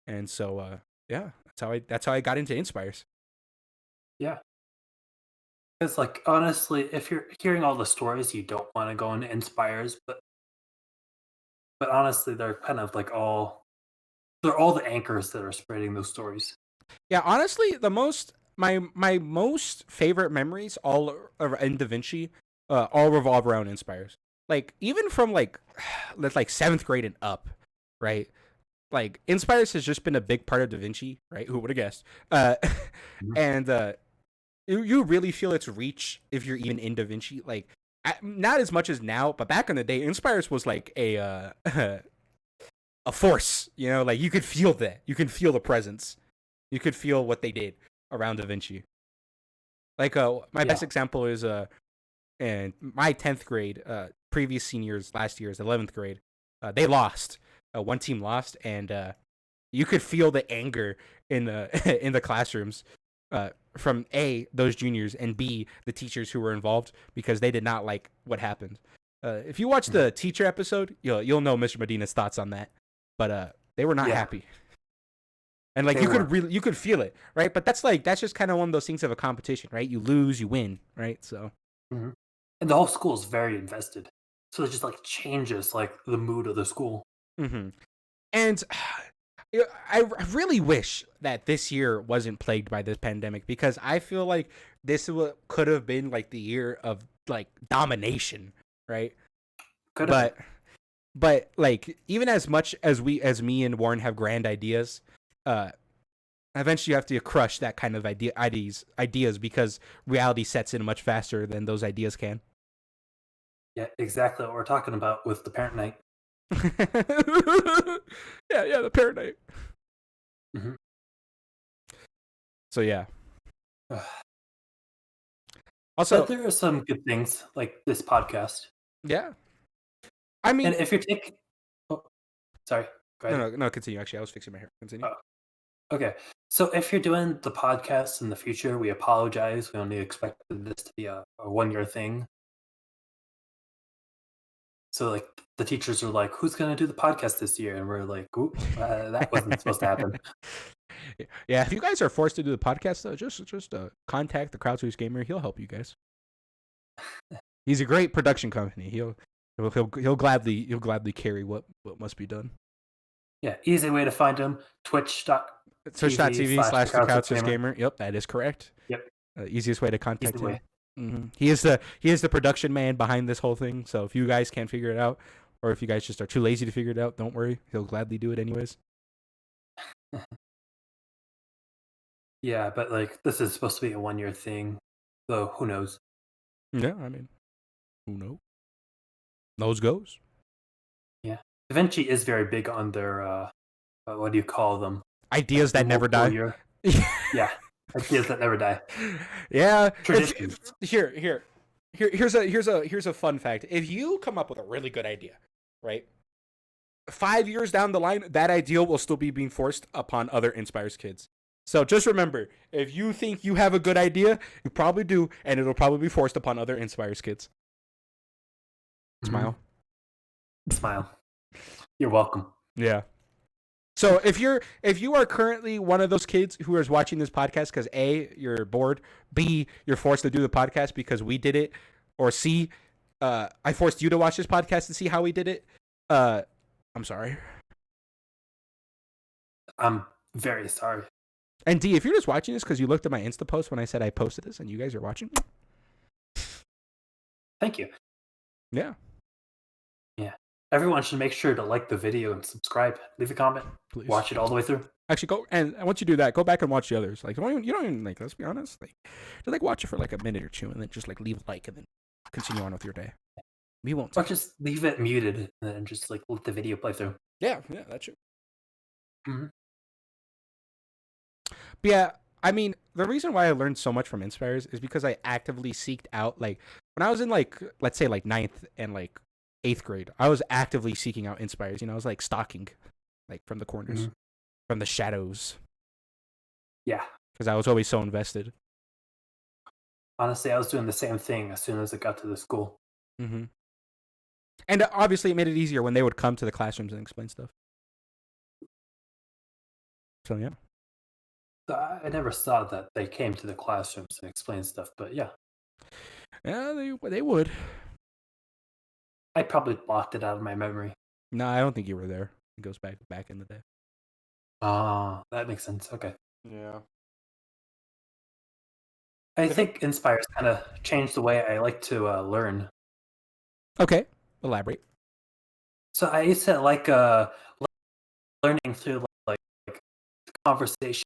and so that's how I got into InSPIREs. Yeah, it's honestly, if you're hearing all the stories, you don't want to go into InSPIREs, but honestly, they're kind of they're all the anchors that are spreading those stories. Yeah, honestly, my most favorite memories all in Da Vinci all revolve around InSPIREs. Even from 7th grade and up, right? InSPIREs has just been a big part of Da Vinci, right? Who would have guessed? And you really feel its reach if you're even in Da Vinci. not as much as now, but back in the day, InSPIREs was like a a force. You know, like you could feel that. You can feel the presence. You could feel what they did around Da Vinci. Like my best example is in my 10th grade, previous seniors last year's 11th grade, they lost. One team lost, and you could feel the anger in the in the classrooms from A, those juniors, and B, the teachers who were involved, because they did not like what happened. If you watch the teacher episode, you'll know Mr. Medina's thoughts on that. But they were not happy. And like you could feel it, right? But that's just kind of one of those things of a competition, right? You lose, you win, right? So and the whole school is very invested. So it just like changes like the mood of the school. And I really wish that this year wasn't plagued by this pandemic, because I feel like this could have been like the year of like domination, right? But like, even as much as me and Warren have grand ideas, eventually you have to crush that kind of ideas, because reality sets in much faster than those ideas can. Yeah, exactly what we're talking about with the parent night. yeah, the parent night. So yeah. Also, but there are some good things like this podcast. Yeah, I mean, and if you're taking, sorry, go ahead. No, continue. Actually, I was fixing my hair. Continue. Okay, so if you're doing the podcast in the future, we apologize. We only expected this to be a 1-year thing. So like the teachers are like, "Who's going to do the podcast this year?" And we're like, "Oop, that wasn't supposed to happen." Yeah, if you guys are forced to do the podcast, though, just contact the Crowdsource Gamer. He'll help you guys. He's a great production company. He'll gladly carry what must be done. Yeah, easy way to find him: twitch.tv/the Gamer. Yep, that is correct. Yep, easiest way to contact him. He is the production man behind this whole thing. So if you guys can't figure it out, or if you guys just are too lazy to figure it out, don't worry. He'll gladly do it anyways. Yeah, but like this is supposed to be a 1-year thing, so who knows? Yeah, I mean, who knows? Nose goes. Yeah, Da Vinci is very big on their what do you call them? Ideas that never die. Yeah, ideas that never die. Yeah. Traditions. Here's a fun fact. If you come up with a really good idea, right? 5 years down the line, that idea will still be being forced upon other InSPIRE's kids. So just remember, if you think you have a good idea, you probably do, and it'll probably be forced upon other InSPIRE's kids. Smile. Smile. You're welcome. Yeah. So if you are currently one of those kids who is watching this podcast because A, you're bored, B, you're forced to do the podcast because we did it, or C, I forced you to watch this podcast to see how we did it, I'm sorry. I'm very sorry. And D, if you're just watching this because you looked at my Insta post when I said I posted this and you guys are watching, thank you. Yeah. Everyone should make sure to like the video and subscribe. Leave a comment. Please. Watch it all the way through. Actually, go, and once you do that, go back and watch the others. Like, you don't even like. Let's be honest. Like, just like watch it for like a minute or two, and then just like leave a like, and then continue on with your day. We won't. Or just leave it muted and then just like let the video play through. Yeah, that's true. But yeah, I mean, the reason why I learned so much from InSPIREs is because I actively seeked out, like, when I was in like, let's say like 9th and like 8th grade, I was actively seeking out InSPIREs. You know, I was like stalking, like from the corners, from the shadows. Yeah. Because I was always so invested. Honestly, I was doing the same thing as soon as I got to the school. And obviously, it made it easier when they would come to the classrooms and explain stuff. So yeah. I never saw that they came to the classrooms and explained stuff, but yeah. Yeah, they would. I probably blocked it out of my memory. No, I don't think you were there. It goes back in the day. That makes sense. Okay. Yeah. I think InSPIREs kind of changed the way I like to learn. Okay, elaborate. So I used to like learning through like conversations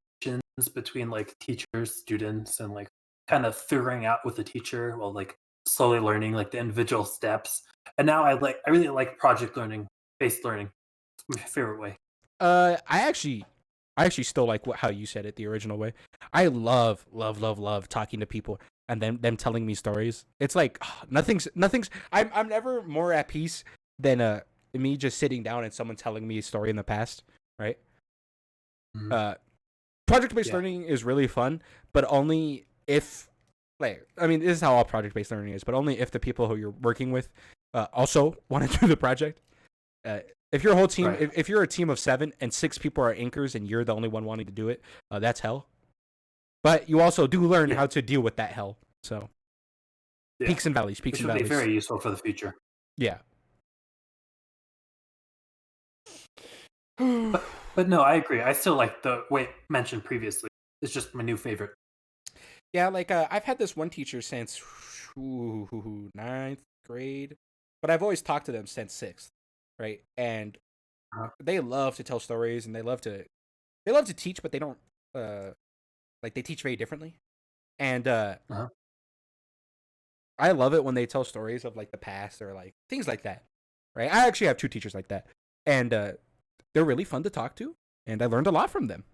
between like teachers, students, and like kind of figuring out with the teacher while like slowly learning like the individual steps. And now I really like project learning, based learning. It's my favorite way. I actually still like how you said it the original way. I love talking to people and them telling me stories. It's like nothing's. I'm never more at peace than me just sitting down and someone telling me a story in the past, right? Mhm. Project based Yeah. learning is really fun, but only if I mean, this is how all project based learning is, but only if the people who you're working with also want to do the project. Uh, if your whole team, Right. if you're a team of 7 and 6 people are anchors and you're the only one wanting to do it, that's hell. But you also do learn Yeah. how to deal with that hell. So Yeah. peaks and valleys, peaks Which and will be valleys. very useful for the future. Yeah. But no, I agree. I still like the way mentioned previously. It's just my new favorite. Yeah, like I've had this one teacher since ninth grade, but I've always talked to them since 6th, right? And Uh-huh. they love to tell stories and they love to teach, but they don't like they teach very differently. And Uh-huh. I love it when they tell stories of like the past or like things like that, right? I actually have 2 teachers like that, and they're really fun to talk to, and I learned a lot from them.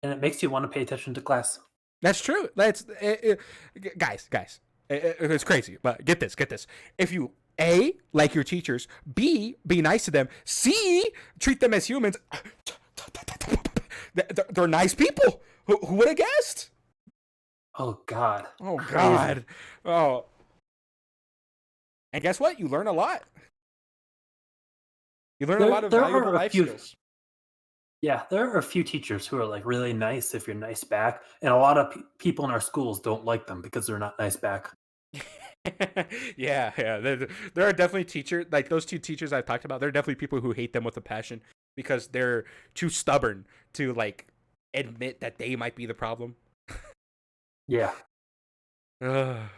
And it makes you want to pay attention to class. That's true. Guys. It's crazy, but get this. If you A, like your teachers, B, be nice to them, C, treat them as humans, they're nice people. Who would have guessed? Oh God. Oh Crazy. God. Oh. And guess what? You learn a lot. You learn a lot of There valuable are a life few. skills. Yeah, there are a few teachers who are like really nice if you're nice back, and a lot of people in our schools don't like them because they're not nice back. Yeah. There are definitely teachers like those 2 teachers I've talked about. There are definitely people who hate them with a passion because they're too stubborn to like admit that they might be the problem. Yeah. Ugh.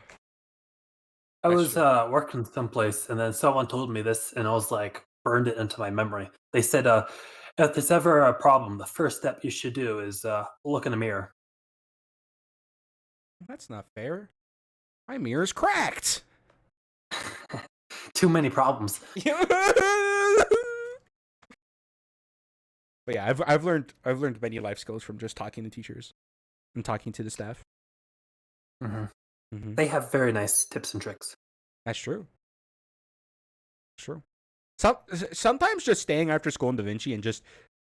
I That's was true. working someplace, and then someone told me this, and I was like, burned it into my memory. They said, if there's ever a problem, the first step you should do is look in the mirror. That's not fair. My mirror's cracked. Too many problems. But yeah, I've learned many life skills from just talking to teachers and talking to the staff. Hmm. Mm-hmm. They have very nice tips and tricks. That's true. True. Sometimes just staying after school in Da Vinci and just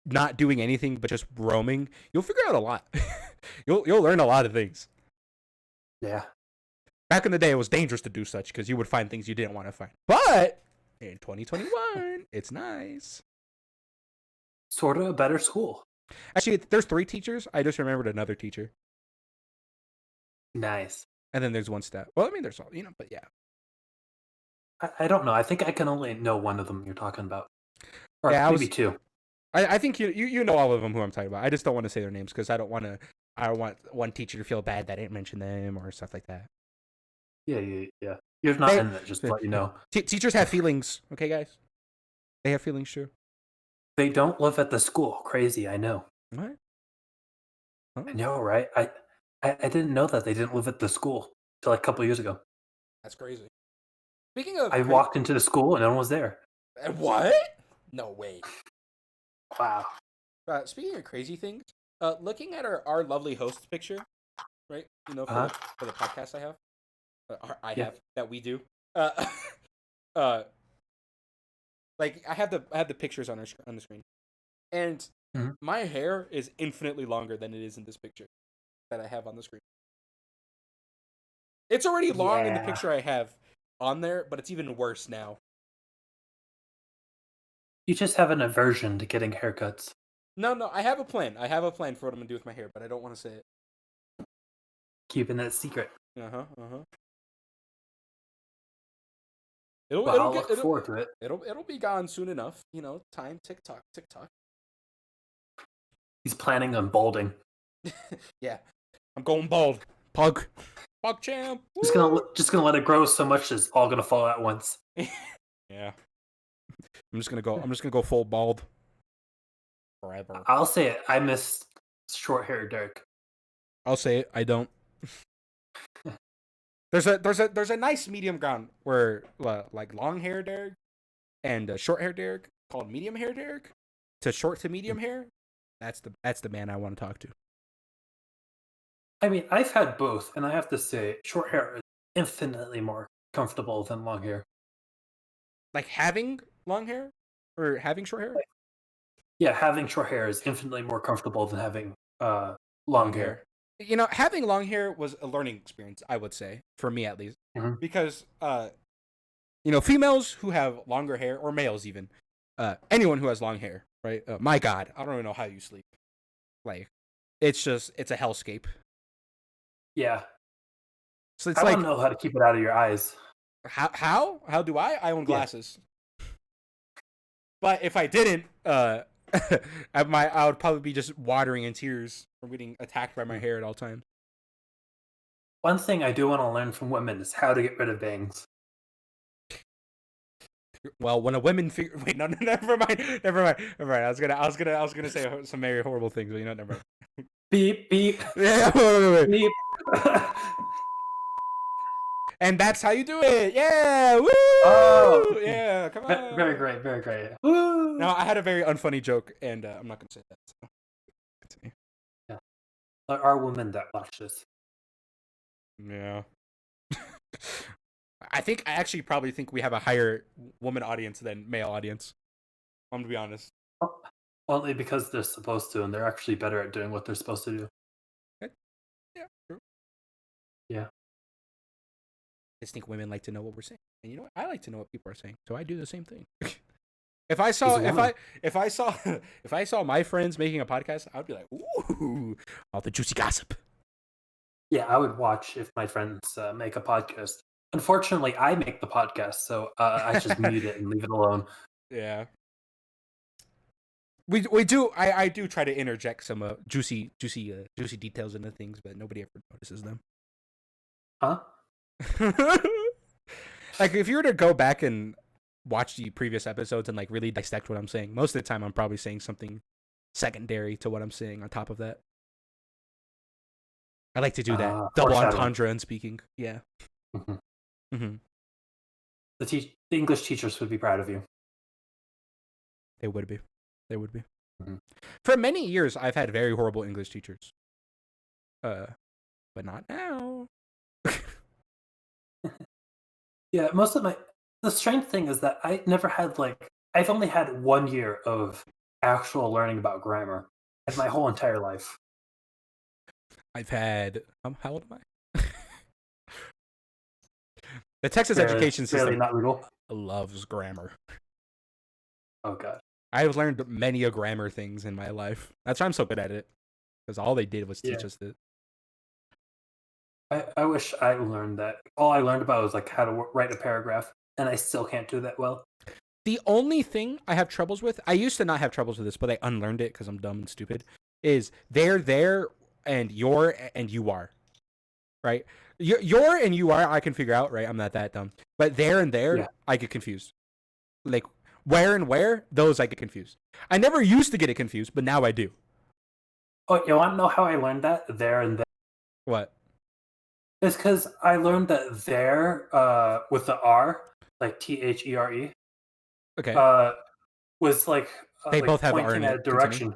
not doing anything but just roaming, you'll figure out a lot. You'll learn a lot of things. Yeah. Back in the day, it was dangerous to do such because you would find things you didn't want to find. But in 2021, it's nice. Sort of a better school. Actually, there's 3 teachers. I just remembered another teacher, Nice. and then there's 1 staff. Well, I mean, there's all but yeah. I don't know. I think I can only know one of them you're talking about. Or Yeah, maybe 2. I think you know all of them who I'm talking about. I just don't want to say their names because I don't want one teacher to feel bad that I didn't mention them or stuff like that. Yeah. You're not in it, just to let you know. Teachers have feelings, okay, guys? They have feelings too. They don't live at the school. Crazy, I know. What? Oh, I know, right? I didn't know that they didn't live at the school till like a couple years ago. that's crazy. Speaking of I walked into the school and no one was there. what? No way. Wow. Speaking of crazy things, looking at our lovely host picture, right? You know, for the podcast I have, have that we do. Uh, like I have the pictures on the screen, and Mhm. my hair is infinitely longer than it is in this picture that I have on the screen. It's already long in the Yeah. picture I have on there, but it's even worse now. You just have an aversion to getting haircuts. No, I have a plan. I have a plan for what I'm gonna do with my hair, but I don't want to say it. Keeping that secret. Uh huh. Well, I'll look forward to it. It'll be gone soon enough. You know, time tick tock. He's planning on balding. Yeah, I'm going bald. Pug champ. Just gonna let it grow so much it's all gonna fall at once. Yeah. I'm just gonna go full bald. Forever. I'll say it. I miss short hair Derek. I'll say it. I don't. there's a nice medium ground where like long hair Derek and short hair Derek called medium hair Derek to short to medium hair. That's the man I want to talk to. I mean, I've had both, and I have to say, short hair is infinitely more comfortable than long hair. Like having long hair or having short hair? Yeah, having short hair is infinitely more comfortable than having long hair. You know, having long hair was a learning experience, I would say, for me at least, because you know, females who have longer hair, or males even, anyone who has long hair, right? My God, I don't even know how you sleep. Like, it's a hellscape. Yeah. So it's I like, don't know how to keep it out of your eyes. How do I? I own glasses. But if I didn't, I would probably be just watering in tears from getting attacked by my hair at all times. One thing I do want to learn from women is how to get rid of bangs. Well, when a woman wait, no, never mind. I was gonna say some very horrible things, but you know, never mind. Beep beep. Yeah, wait. Beep. And that's how you do it. Yeah, woo! Oh, yeah, come on. Very great, very great. Woo! No, I had a very unfunny joke, and I'm not gonna say that. So. Yeah, there are women that watch this. Yeah. I actually probably think we have a higher woman audience than male audience. I'm gonna be honest. Only because they're supposed to, and they're actually better at doing what they're supposed to do. Yeah, true. Yeah. I just think women like to know what we're saying, and you know what? I like to know what people are saying, so I do the same thing. If I saw my friends making a podcast, I would be like, ooh, all the juicy gossip. Yeah, I would watch if my friends make a podcast. Unfortunately, I make the podcast, so I just mute it and leave it alone. Yeah. We do. I do try to interject some juicy details into things, but nobody ever notices them. Huh? Like if you were to go back and watch the previous episodes and like really dissect what I'm saying, most of the time I'm probably saying something secondary to what I'm saying on top of that. I like to do that. Double entendre and speaking. Yeah. The English teachers would be proud of you. They would be. For many years, I've had very horrible English teachers. But not now. Yeah, the strange thing is that I never had I've only had 1 year of actual learning about grammar in my whole entire life. I've had how old am I? The Texas education system not legal. loves grammar. Oh god. I've learned many a grammar things in my life. That's why I'm so good at it. Because all they did was teach us it. I wish I learned that. All I learned about was how to write a paragraph, and I still can't do that well. The only thing I have troubles with, I used to not have troubles with this, but I unlearned it because I'm dumb and stupid, is there, and you're, and you are. Right? You're and you are, I can figure out, right? I'm not that dumb. But there and there, I get confused. Like, where and where, those I get confused. I never used to get it confused, but now I do. Oh, you want to know how I learned that? There and there. What? It's because I learned that there, with the R, like THERE. Okay. Was they both have pointing R in at it. a direction.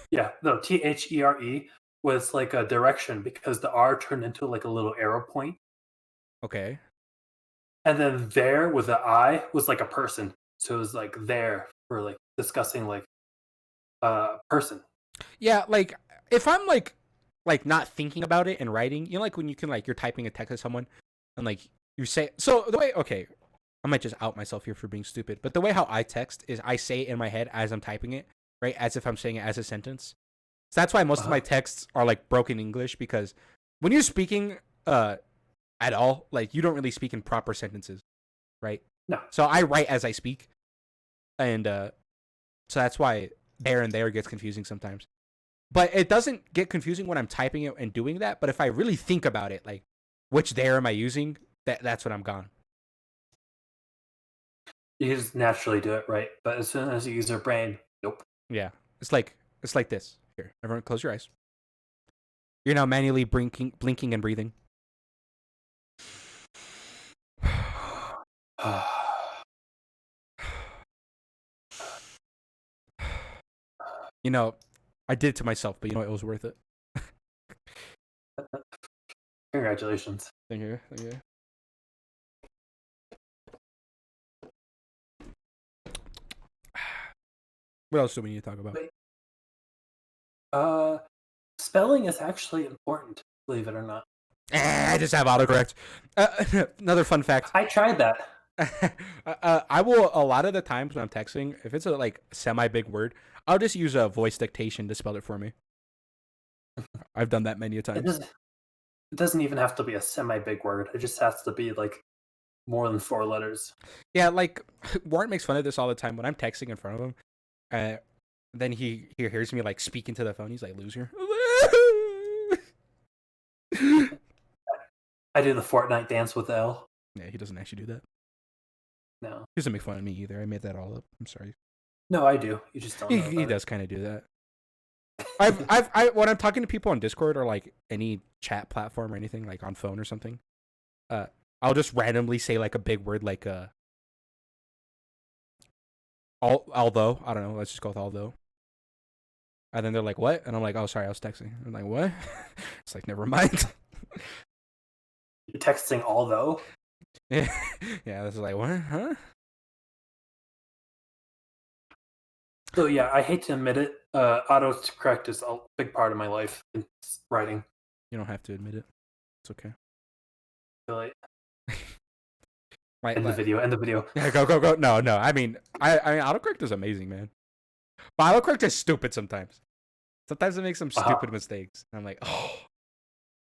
Yeah, no, THERE was like a direction because the R turned into like a little arrow point. Okay. And then there with the I was like a person. So it was like there for like discussing like person. Yeah, like if I'm like not thinking about it and writing, you know, like when you can you're typing a text to someone and like you say, so the way, okay, I might just out myself here for being stupid, but the way how I text is I say it in my head as I'm typing it, right? As if I'm saying it as a sentence. So that's why most of my texts are like broken English, because when you're speaking at all, like you don't really speak in proper sentences, right? No. So I write as I speak. And so that's why there and there gets confusing sometimes. But it doesn't get confusing when I'm typing it and doing that. But if I really think about it, like, which there am I using? That's when I'm gone. You just naturally do it, right? But as soon as you use your brain, nope. Yeah. It's like this. Here, everyone close your eyes. You're now manually blinking and breathing. You know, I did it to myself, but you know it was worth it. Congratulations. Thank you. Thank you. What else do we need to talk about? Spelling is actually important, believe it or not. I just have autocorrect. Another fun fact. I tried that. I will, a lot of the times when I'm texting, if it's a like semi big word, I'll just use a voice dictation to spell it for me. I've done that many a It times. doesn't even have to be a semi big word. It just has to be like more than 4 letters. Yeah, like Warren makes fun of this all the time when I'm texting in front of him. Then he hears me like speaking to the phone. He's like, "Loser." I do the Fortnite dance with L. Yeah, he doesn't actually do that. No. He doesn't make fun of me either. I made that all up. I'm sorry. No, I do. You just don't know. He does kind of do that. I when I'm talking to people on Discord or like any chat platform or anything like on phone or something, I'll just randomly say like a big word like although, I don't know, let's just go with although. And then they're like, "What?" And I'm like, "Oh, sorry, I was texting." I'm like, "What?" It's like, never mind. You're texting although? Yeah, this is like, what? Huh? So yeah, I hate to admit it. Autocorrect is a big part of my life in writing. You don't have to admit it. It's okay. Really. End the video. Yeah, go. No. I mean, autocorrect is amazing, man. But autocorrect is stupid sometimes. Sometimes it makes some stupid mistakes. And I'm like, oh,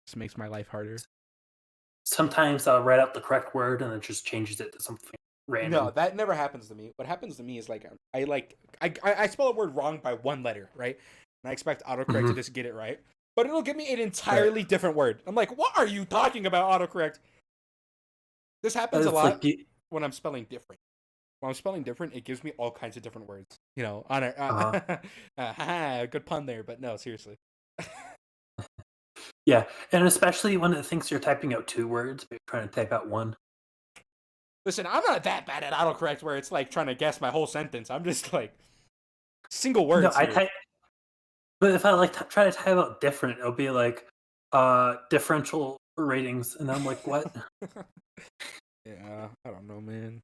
this makes my life harder. Sometimes I'll write out the correct word and it just changes it to something random. No, that never happens to me. What happens to me is like I spell a word wrong by 1 letter, right? And I expect autocorrect to just get it right, but it'll give me an entirely different word. I'm like, what are you talking about, autocorrect? This happens a lot when I'm spelling different. When I'm spelling different, it gives me all kinds of different words. You know, on good pun there, but no, seriously. Yeah, and especially when it thinks you're typing out 2 words, but you're trying to type out 1. Listen, I'm not that bad at autocorrect where it's like trying to guess my whole sentence. I'm just like single words. No, I type. But if I like try to type out different, it'll be like differential ratings, and I'm like, what? Yeah, I don't know, man.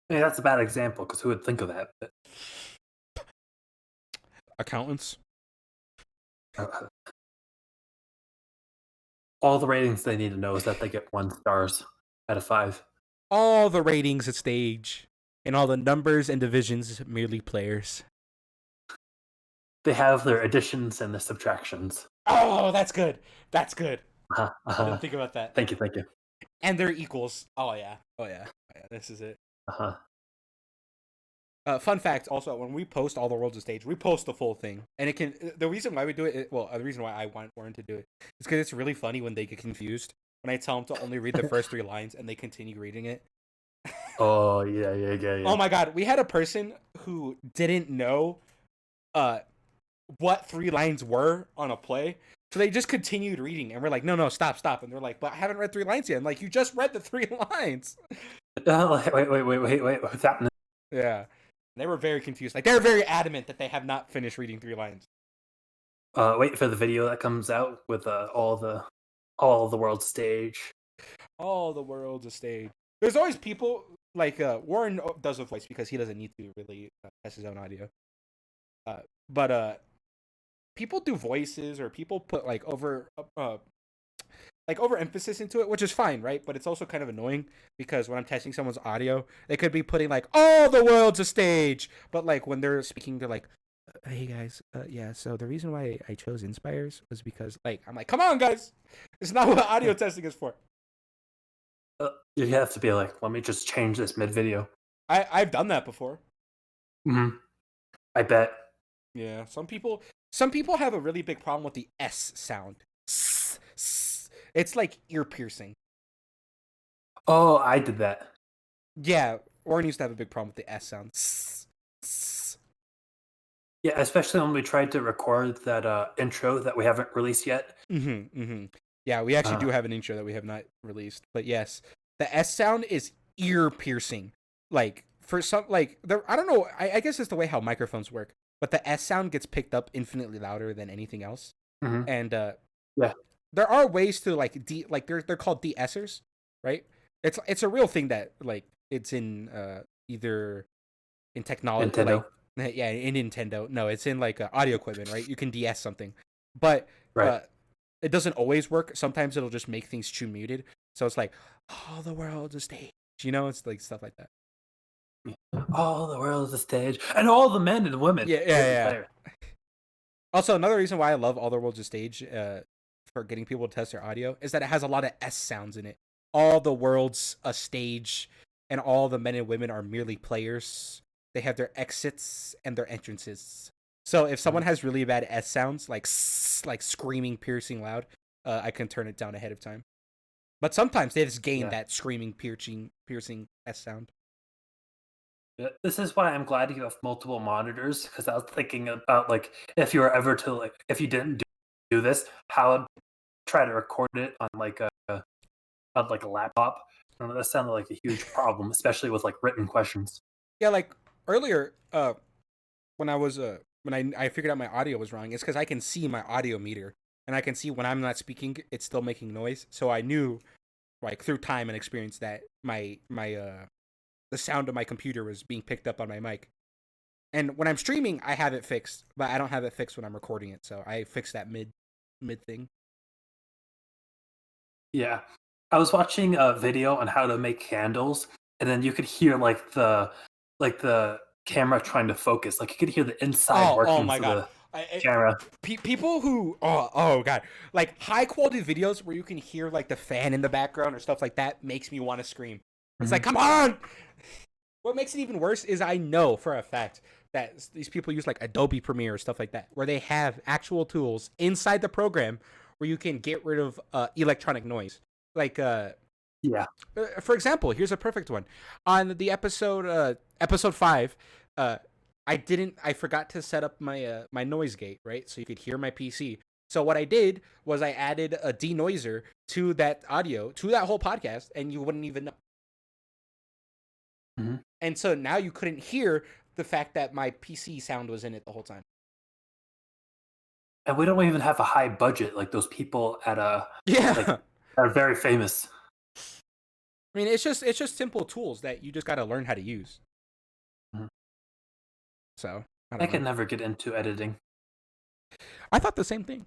I mean, that's a bad example because who would think of that? But... Accountants. All the ratings they need to know is that they get 1 stars out of 5. All the ratings at stage, and all the numbers and divisions merely players. They have their additions and the subtractions. Oh, that's good. That's good. I didn't think about that. Thank you. And their equals. Oh yeah. This is it. Fun fact also, when we post all the worlds of stage, we post the full thing. And it can, the reason why we do it, the reason why I want Warren to do it is because it's really funny when they get confused. When I tell them to only read the first 3 lines and they continue reading it. Oh, yeah. Oh my god, we had a person who didn't know what 3 lines were on a play. So they just continued reading, and we're like, no, stop. And they're like, but I haven't read 3 lines yet. I'm like, you just read the 3 lines. Wait, what's happening? Yeah. They were very confused. Like, they're very adamant that they have not finished reading 3 lines. Wait for the video that comes out with all the world stage. All the world's a stage. There's always people, like, Warren does a voice because he doesn't need to really test his own audio. But people do voices, or people put, like, overemphasis into it, which is fine, right? But it's also kind of annoying because when I'm testing someone's audio, they could be putting like all the world's a stage, but like when they're speaking, they're like, "Hey guys, yeah." So the reason why I chose InSPIREs was because, like, I'm like, "Come on, guys, it's not what audio testing is for." You have to be like, "Let me just change this mid video." I've done that before. I bet. Yeah, some people have a really big problem with the S sound. It's like ear piercing. Oh, I did that. Yeah, Warren used to have a big problem with the S sound. Yeah, especially when we tried to record that intro that we haven't released yet. Yeah, we actually do have an intro that we have not released. But yes, the S sound is ear piercing. Like for some, like I don't know. I guess it's the way how microphones work, but the S sound gets picked up infinitely louder than anything else. Mm-hmm. And Yeah. there are ways to like they're called de-essers, right? It's a real thing that like it's in either in technology, Nintendo. like yeah, in Nintendo. No, it's in like audio equipment, right? You can de-ess something, but Right. it doesn't always work. Sometimes it'll just make things too muted. So it's like, oh, the world's a stage. You know, it's like stuff like that. All the world is a stage, and all the men and women. Yeah. Also, another reason why I love All the World's a Stage for getting people to test their audio is that it has a lot of S sounds in it. All the world's a stage, and all the men and women are merely players. They have their exits and their entrances. So if someone has really bad S sounds, like screaming, piercing loud, I can turn it down ahead of time. But sometimes they just gain that screaming, piercing S sound. This is why I'm glad you have multiple monitors, because I was thinking about like if you were ever to like if you didn't do this, how I'd try to record it on like a laptop. I don't know, that sounded like a huge problem, especially with like written questions. Yeah, like earlier, when I was when I figured out my audio was wrong, it's because I can see my audio meter and I can see when I'm not speaking, it's still making noise. So I knew, like through time and experience, that my the sound of my computer was being picked up on my mic. And when I'm streaming, I have it fixed, but I don't have it fixed when I'm recording it. So I fixed that mid thing. Yeah, I was watching a video on how to make candles, and then you could hear like the camera trying to focus. Like you could hear the inside workings of the camera. People who oh god, like high quality videos where you can hear like the fan in the background or stuff like that makes me want to scream. It's like, come on! What makes it even worse is I know for a fact that these people use like Adobe Premiere or stuff like that, where they have actual tools inside the program where you can get rid of electronic noise. Like, for example, here's a perfect one. On the episode 5, I forgot to set up my my noise gate, right? So you could hear my PC. So what I did was I added a denoiser to that audio, to that whole podcast, and you wouldn't even know. Mm-hmm. And so now you couldn't hear the fact that my PC sound was in it the whole time. And we don't even have a high budget like those people at that are very famous. I mean, it's just simple tools that you just got to learn how to use. Mm-hmm. So I can never get into editing. I thought the same thing.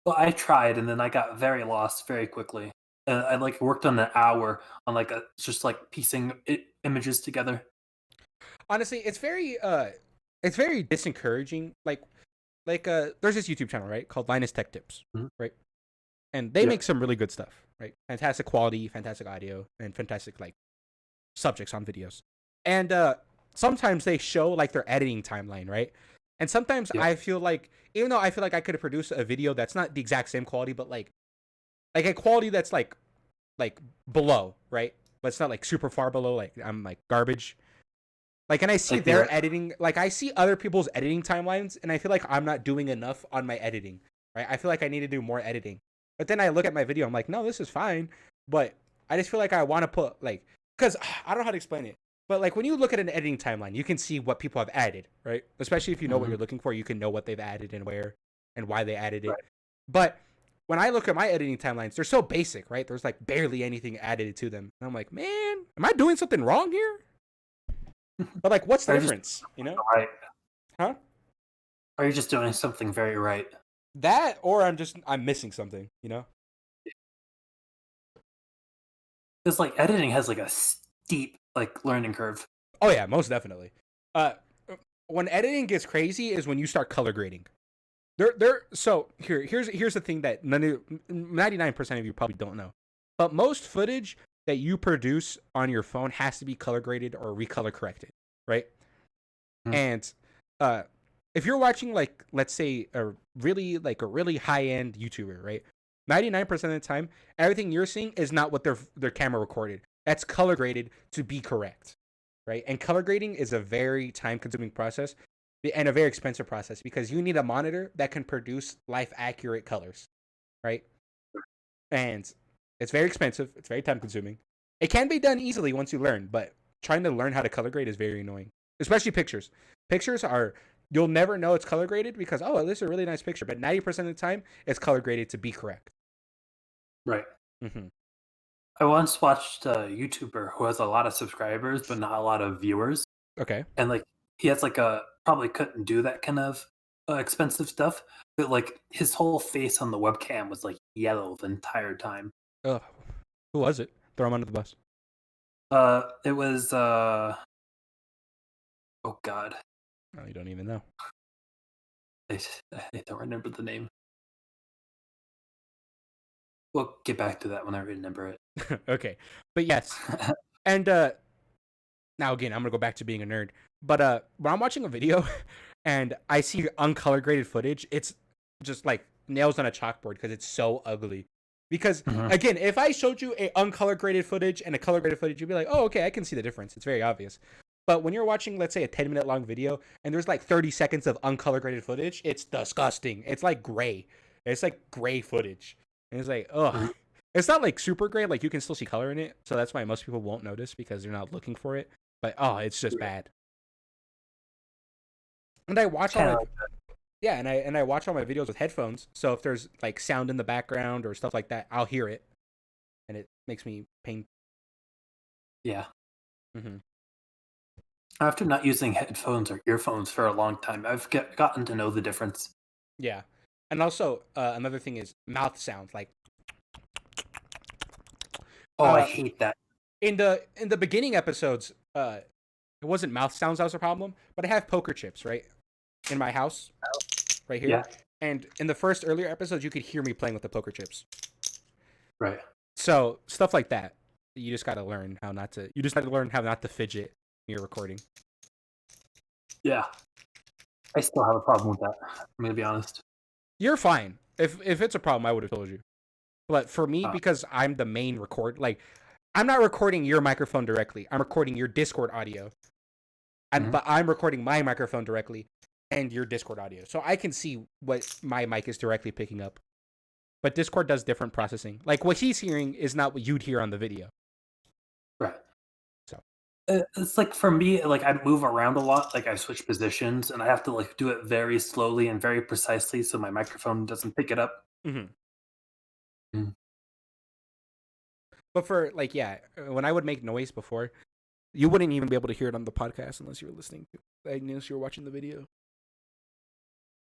Well, I tried, and then I got very lost very quickly. I like worked on an hour on like just like piecing images together. Honestly, it's very disencouraging. Like there's this YouTube channel, right, called Linus Tech Tips, right? And they make some really good stuff, right? Fantastic quality, fantastic audio, and fantastic like subjects on videos. And sometimes they show like their editing timeline, right? And sometimes I feel like, even though I feel like I could have produced a video that's not the exact same quality, but like a quality that's like below, right? But it's not like super far below, like I'm like garbage. Like, and I see their editing, like I see other people's editing timelines, and I feel like I'm not doing enough on my editing, right? I feel like I need to do more editing. But then I look at my video, I'm like, no, this is fine. But I just feel like I want to put like, because I don't know how to explain it. But like when you look at an editing timeline, you can see what people have added, right? Especially if you know what you're looking for, you can know what they've added and where and why they added it. Right. But when I look at my editing timelines, they're so basic, right? There's like barely anything added to them. And I'm like, man, am I doing something wrong here? But like, what's the difference? You know? Right. Huh? Or you're just doing something very right. That, or I'm missing something, you know? Because like editing has like a steep like learning curve. Oh yeah, most definitely. When editing gets crazy is when you start color grading. So here's the thing that 99% of you probably don't know. But most footage that you produce on your phone has to be color graded or recolor corrected, right? And if you're watching like, let's say a really high end YouTuber, right? 99% of the time, everything you're seeing is not what their camera recorded. That's color graded to be correct, right? And color grading is a very time consuming process and a very expensive process because you need a monitor that can produce life accurate colors, right? And It's very expensive. It's very time consuming. It can be done easily once you learn, but trying to learn how to color grade is very annoying, especially pictures. Pictures are, you'll never know it's color graded because, oh, this is a really nice picture, but 90% of the time it's color graded to be correct. Right. Mm-hmm. I once watched a YouTuber who has a lot of subscribers but not a lot of viewers, Okay. and like he has like a probably couldn't do that kind of expensive stuff, but like his whole face on the webcam was like yellow the entire time. Ugh. Who was it? Throw him under the bus. It was oh god, Oh, you don't even know. I, I don't remember the name. We'll get back to that when I remember it. Okay. But yes. And now again, I'm gonna go back to being a nerd. But when I'm watching a video and I see uncolor graded footage, it's just like nails on a chalkboard because it's so ugly. Because again, if I showed you a uncolor graded footage and a color graded footage, you'd be like, oh, okay, I can see the difference. It's very obvious. But when you're watching, let's say, a 10-minute long video and there's like 30 seconds of uncolor graded footage, it's disgusting. It's like gray. It's like gray footage. And it's like, ugh. It's not like super gray. Like you can still see color in it. So that's why most people won't notice because they're not looking for it. But oh, it's just bad. And I watch all my, yeah, and I watch all my videos with headphones. So if there's like sound in the background or stuff like that, I'll hear it, and it makes me pain. Yeah. Mm-hmm. After not using headphones or earphones for a long time, I've gotten to know the difference. Yeah, and also another thing is mouth sounds. Like, oh, I hate that. In the beginning episodes, it wasn't mouth sounds that was a problem, but I have poker chips right in my house, right here. Yeah. And in the first earlier episodes, you could hear me playing with the poker chips. Right. So stuff like that, you just got to learn how not to. You just got to learn how not to fidget when you're recording. Yeah. I still have a problem with that. I'm gonna be honest. You're fine. If it's a problem, I would have told you. But for me, because I'm the main record, like I'm not recording your microphone directly. I'm recording your Discord audio. But I'm recording my microphone directly and your Discord audio. So I can see what my mic is directly picking up. But Discord does different processing. Like what he's hearing is not what you'd hear on the video. Right. So it's like for me, like I move around a lot. Like I switch positions and I have to like do it very slowly and very precisely so my microphone doesn't pick it up. But for like, yeah, when I would make noise before, you wouldn't even be able to hear it on the podcast unless you were listening to it, unless you were watching the video.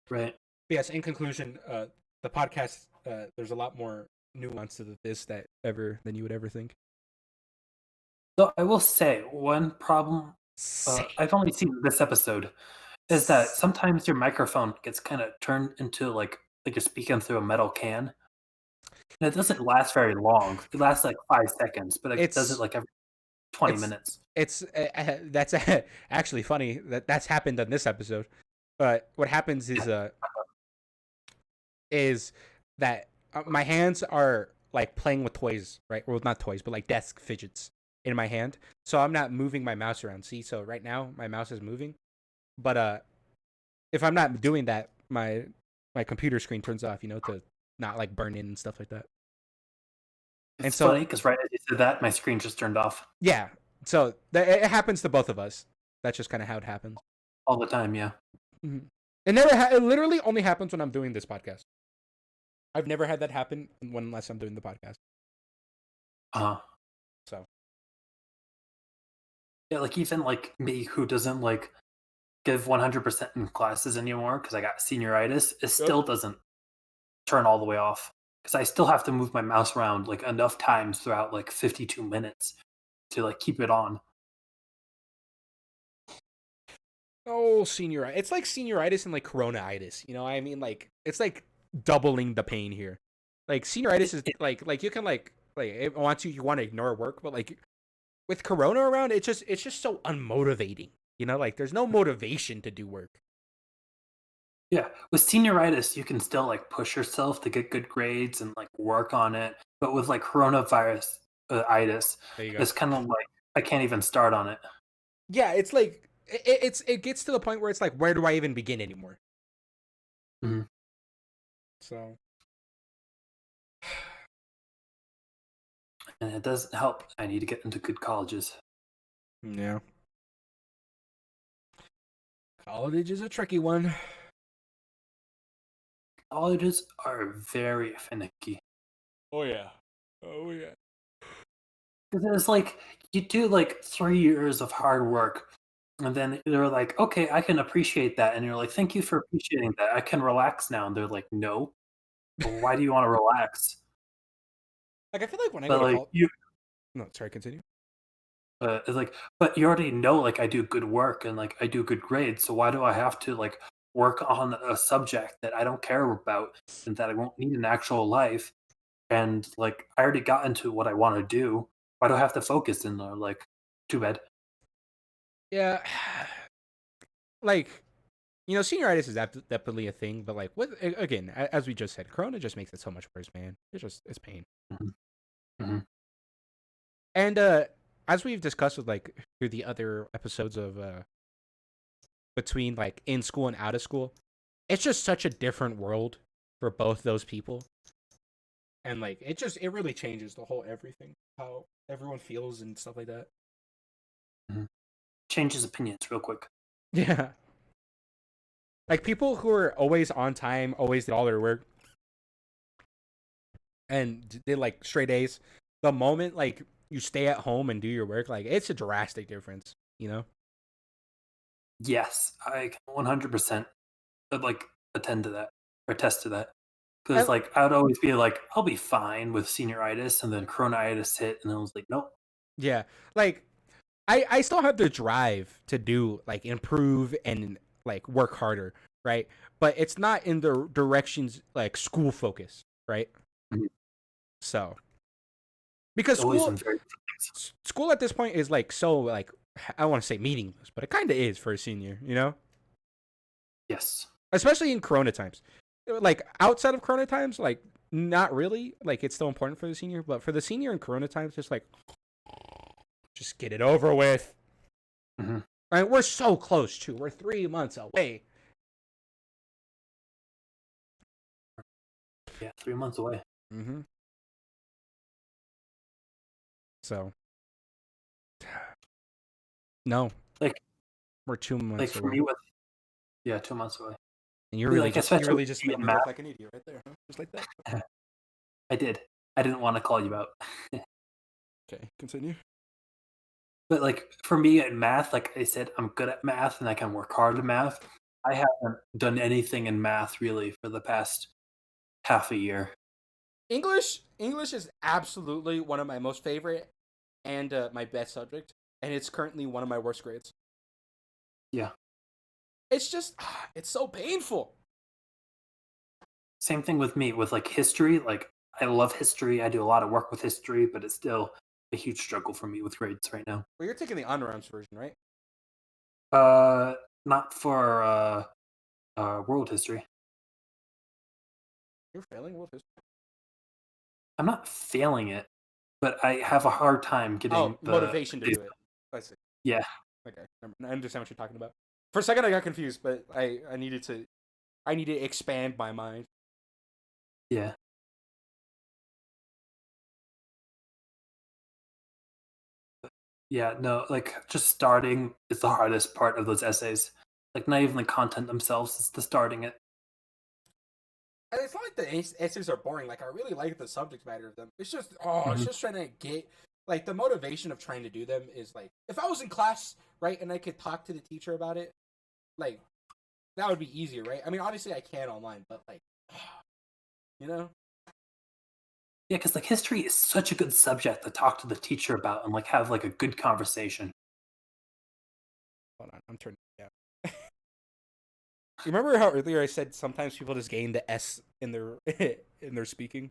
Right. But yes, in conclusion, the podcast, there's a lot more nuance to this than you would ever think. So I will say one problem I've only seen this episode is that sometimes your microphone gets kind of turned into like you're speaking through a metal can. And it doesn't last very long. It lasts like 5 seconds, but it does it like every 20 minutes. It's that's actually funny that's happened on this episode. But what happens is that my hands are like playing with toys, right? Well, not toys, but like desk fidgets in my hand. So I'm not moving my mouse around. See, so right now my mouse is moving, but if I'm not doing that, my computer screen turns off, to not like burn in and stuff like that. It's funny because right as you said that, my screen just turned off. Yeah, so it happens to both of us. That's just kind of how it happens. All the time, yeah. Mm-hmm. It literally only happens when I'm doing this podcast. I've never had that happen unless I'm doing the podcast. So. Yeah, like even like me who doesn't like give 100% in classes anymore because I got senioritis, it still doesn't turn all the way off. Because I still have to move my mouse around like enough times throughout like 52 minutes to like keep it on. Oh, senioritis. It's like senioritis and like corona-itis. I mean? Like, it's like doubling the pain here. Like, senioritis is like you can like it wants you want to ignore work, but like with corona around, it's just so unmotivating. Like there's no motivation to do work. Yeah, with senioritis, you can still like push yourself to get good grades and like work on it. But with like coronavirus itis, it's kind of like I can't even start on it. Yeah, it's like it gets to the point where it's like, where do I even begin anymore? Mm-hmm. So and it doesn't help. I need to get into good colleges. Yeah. College is a tricky one. Colleges are very finicky. Oh yeah. Oh yeah. Because it's like you do like 3 years of hard work, and then they're like, "Okay, I can appreciate that," and you're like, "Thank you for appreciating that. I can relax now." And they're like, "No, well, why do you want to relax?" Like I feel like when I go But to like college. you, No, sorry. Continue. it's like, but you already know like I do good work and like I do good grades, so why do I have to like work on a subject that I don't care about and that I won't need in actual life? And like I already got into what I want to do. Why do I have to focus in there? Like, too bad. Yeah. Like, senioritis is definitely a thing, but like again, as we just said, Corona just makes it so much worse, man. It's pain. Mhm. Mhm. And as we've discussed with like through the other episodes of between like in school and out of school, it's just such a different world for both those people. And like it really changes the whole everything, how everyone feels and stuff like that. Mhm. Changes opinions real quick. Yeah. Like people who are always on time, always did all their work, and did like straight A's. The moment like you stay at home and do your work, like it's a drastic difference, you know? Yes, I can 100% like attend to that or attest to that. Because And like I would always be like, I'll be fine with senioritis, and then coronitis hit, and I was like, nope. yeah, like I still have the drive to do like improve and like work harder, right? But it's not in the directions like school focus, right? Mhm. So because It's always been very different things. school at this point is like so like I don't want to say meaningless, but it kind of is for a senior, you know? Yes. Especially in Corona times. Like outside of Corona times, like not really. Like it's still important for the senior, but for the senior in Corona times, just get it over with. Hmm. Right? We're so close to. We're 3 months away. Yeah, 3 months away. Mm-hmm. So no, Like we're 2 months for away. me with 2 months away. And Like you especially really just in made me math, look like an idiot right there, huh? Just like that. I did. I didn't want to call you out. Okay, continue. But like for me in math, like I said, I'm good at math and I can work hard at math. I haven't done anything in math really for the past half a year. English is absolutely one of my most favorite and my best subject, and it's currently one of my worst grades. Yeah. It's just it's so painful. Same thing with me with like history. Like I love history. I do a lot of work with history, but it's still a huge struggle for me with grades right now. Well, you're taking the on-ramps version, right? Uh, Not for world history. You're failing world history. I'm not failing it, but I have a hard time getting Oh, motivation to the do it. I see. yeah. Okay, I understand what you're talking about. For a second, I got confused, but I needed to expand my mind. Yeah. Yeah, no, like just starting is the hardest part of those essays. Like not even the content themselves, it's the starting it. And it's not like the essays are boring. Like I really like the subject matter of them. It's Mhm. just trying to get like the motivation of trying to do them is like if I was in class, right, and I could talk to the teacher about it, like that would be easier, right? I mean, obviously I can online, but like, you know, Yeah, because like history is such a good subject to talk to the teacher about and like have like a good conversation. hold on, I'm turning it down. You remember how earlier I said sometimes people just gain the S in their in their speaking?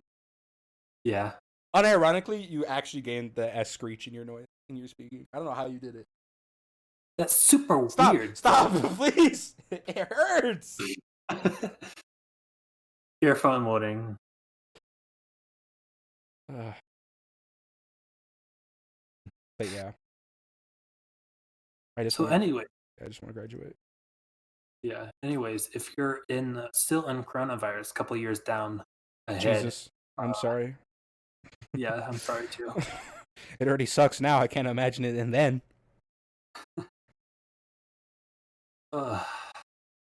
Yeah. Unironically, you actually gained the S screech in your noise in your speaking. I don't know how you did it. That's super Stop! weird. Stop! Please! It hurts! Earphone loading. Uh, but yeah, So anyway, I just want to graduate. yeah. Anyways, if you're in still in coronavirus, a couple years down ahead, Jesus, I'm sorry. Yeah, I'm sorry too. It already sucks now. I can't imagine it and then. Ugh.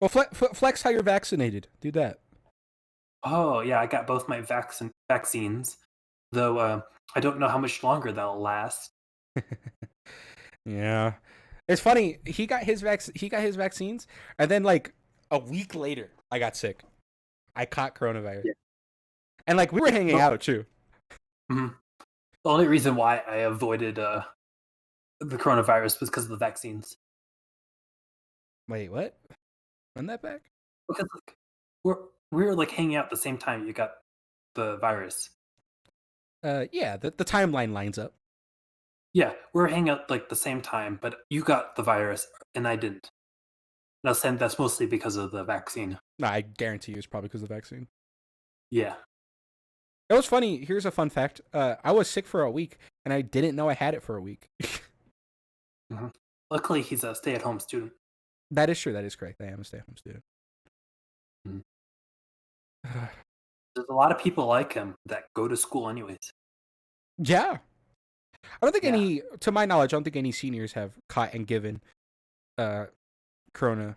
Well, flex how you're vaccinated. Do that. Oh yeah, I got both my vaccines, though I don't know how much longer that'll last. Yeah, it's funny. He got his vaccines, and then like a week later, I got sick. I caught coronavirus, Yeah. and like we were hanging out too. Mhm. The only reason why I avoided the coronavirus was because of the vaccines. Wait, what? Run that back? Because like we were like hanging out at the same time you got the virus. Yeah, the timeline lines up. Yeah, we were hanging out like the same time, but you got the virus and I didn't. And I was saying that's mostly because of the vaccine. No, I guarantee you it's probably because of the vaccine. Yeah. It was funny. Here's a fun fact. I was sick for a week, and I didn't know I had it for a week. Mm-hmm. Luckily, he's a stay-at-home student. That is true. That is correct. I am a stay-at-home student. Mm-hmm. There's a lot of people like him that go to school anyways. Yeah. I don't think any, to my knowledge, I don't think any seniors have caught and given corona.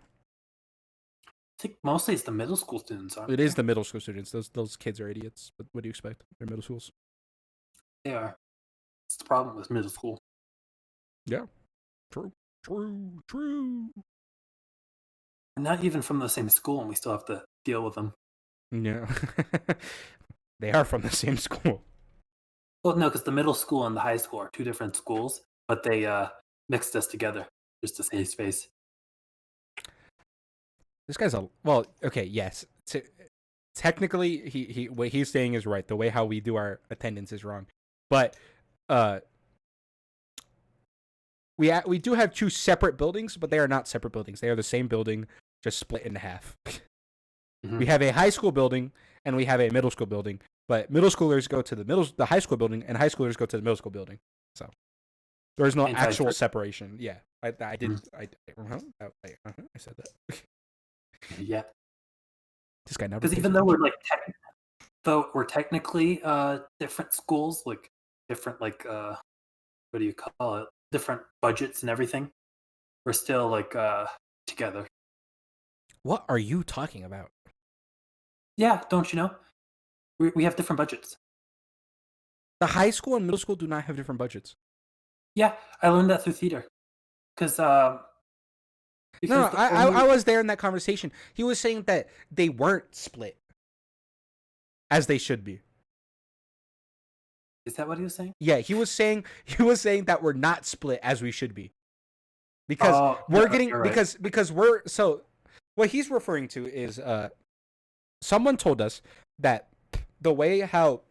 I think mostly it's the middle school students. It is the middle school students. Those kids are idiots. But what do you expect? They're middle schools. They are. It's the problem with middle school. Yeah. True. We're not even from the same school, and we still have to deal with them. Yeah. They are from the same school. Well, no, because the middle school and the high school are two different schools, but they mixed us together just to save space. This guy's okay, yes. Technically, he what he's saying is right. The way how we do our attendance is wrong. But we do have two separate buildings, but they are not separate buildings. They are the same building, just split in half. Mm-hmm. We have a high school building and we have a middle school building, but middle schoolers go to the high school building and high schoolers go to the middle school building. So there's no actual separation. Yeah, I did. Mm-hmm. I said that. Yeah. This guy never. Because even though we're technically different schools, like different what do you call it? Different budgets and everything, we're still like together. What are you talking about? Yeah, don't you know? We have different budgets. The high school and middle school do not have different budgets. Yeah, I learned that through theater. Because no, I was there in that conversation. He was saying that they weren't split as they should be. Is that what he was saying? Yeah, he was saying that we're not split as we should be. Because because we're so what he's referring to is someone told us that the way how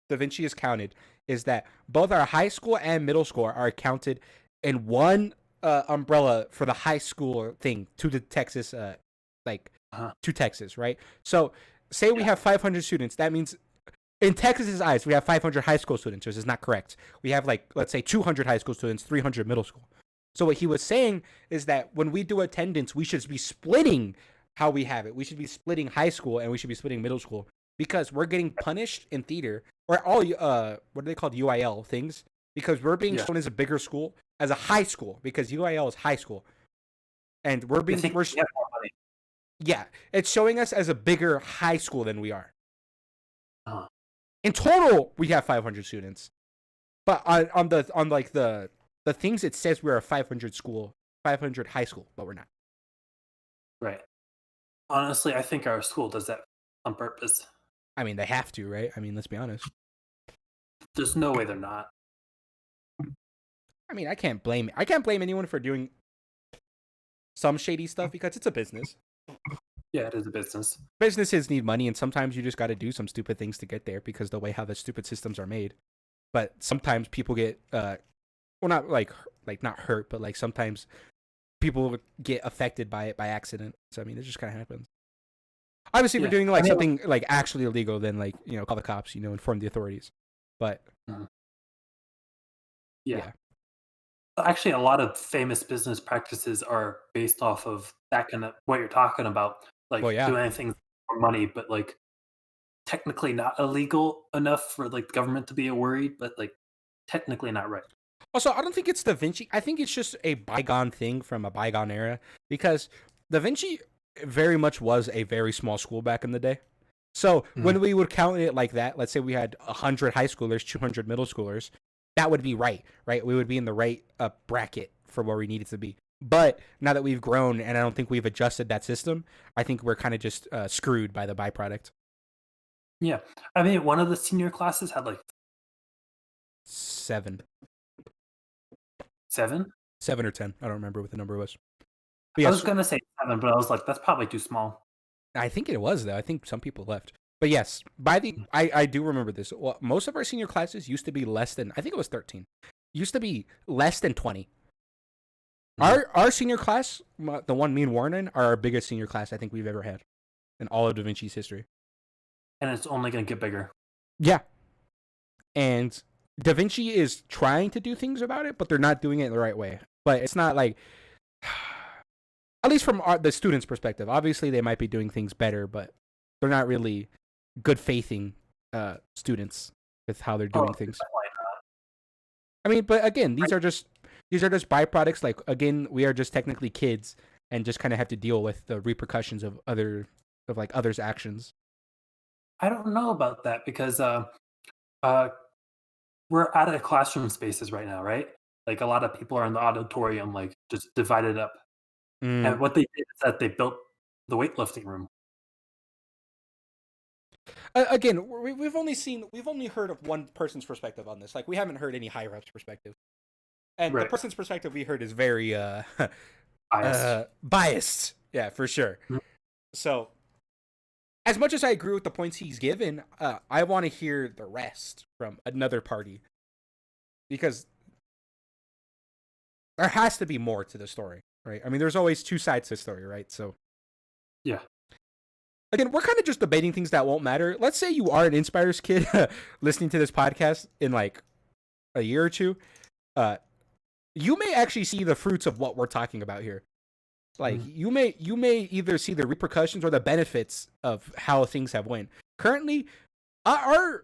Da Vinci is counted is that both our high school and middle school are counted in one umbrella for the high school thing to the Texas to Texas, right? So say we have 500 students, that means in Texas's eyes we have 500 high school students, which is not correct. We have let's say 200 high school students, 300 middle school. So what he was saying is that when we do attendance, we should be splitting how we have it. We should be splitting high school and we should be splitting middle school because we're getting punished in theater or all what are they called, UIL things, because we're being shown as a bigger school, as a high school, because UIL is high school, and yeah, it's showing us as a bigger high school than we are. In total, we have 500 students, but on the things it says we're a 500 high school, but we're not. Right. Honestly, I think our school does that on purpose. I mean, they have to, right? I mean, let's be honest. There's no way they're not. I mean, I can't blame anyone for doing some shady stuff because it's a business. Yeah, it is a business. Businesses need money, and sometimes you just got to do some stupid things to get there because the way how the stupid systems are made. But sometimes people get not not hurt, but sometimes people get affected by it by accident. So I mean, it just kind of happens. Obviously, if we're doing something actually illegal, then call the cops, inform the authorities. But yeah. Actually, a lot of famous business practices are based off of that kind of what you're talking about, doing things for money, but technically not illegal enough for like the government to be worried, but like technically not right. Also, I don't think it's Da Vinci. I think it's just a bygone thing from a bygone era because Da Vinci very much was a very small school back in the day. So when we would count it like that, let's say we had 100 high schoolers, 200 middle schoolers, that would be right? We would be in the right bracket for where we needed to be. But now that we've grown and I don't think we've adjusted that system, I think we're kind of just screwed by the byproduct. Yeah. I mean, one of the senior classes had like 7 or 10. I don't remember what the number was. I was going to say 7, but I was like, that's probably too small. I think it was, though. I think some people left. But yes, I do remember this. Well, most of our senior classes used to be less than, I think it was 13. Used to be less than 20. Our senior class, the one me and Warren in, are our biggest senior class I think we've ever had in all of Da Vinci's history. And it's only going to get bigger. Yeah. And Da Vinci is trying to do things about it, but they're not doing it the right way. But it's not like, at least from the students' perspective, obviously they might be doing things better, but they're not really good faithing students with how they're doing things. I mean, but again, these are just byproducts. Like, again, we are just technically kids and just kind of have to deal with the repercussions of others' actions. I don't know about that because we're out of classroom spaces right now, right? Like a lot of people are in the auditorium, like just divided up. And what they did is that they built the weightlifting room. Again, we've only heard of one person's perspective on this. Like, we haven't heard any higher ups' perspective, and the person's perspective we heard is very biased. Yeah, for sure. Mm-hmm. So, as much as I agree with the points he's given, I want to hear the rest from another party because there has to be more to the story, right? I mean, there's always two sides to the story, right? So, yeah. Again, we're kind of just debating things that won't matter. Let's say you are an InSPIRE's kid listening to this podcast in like a year or two. You may actually see the fruits of what we're talking about here. Like, you may either see the repercussions or the benefits of how things have went. Currently, our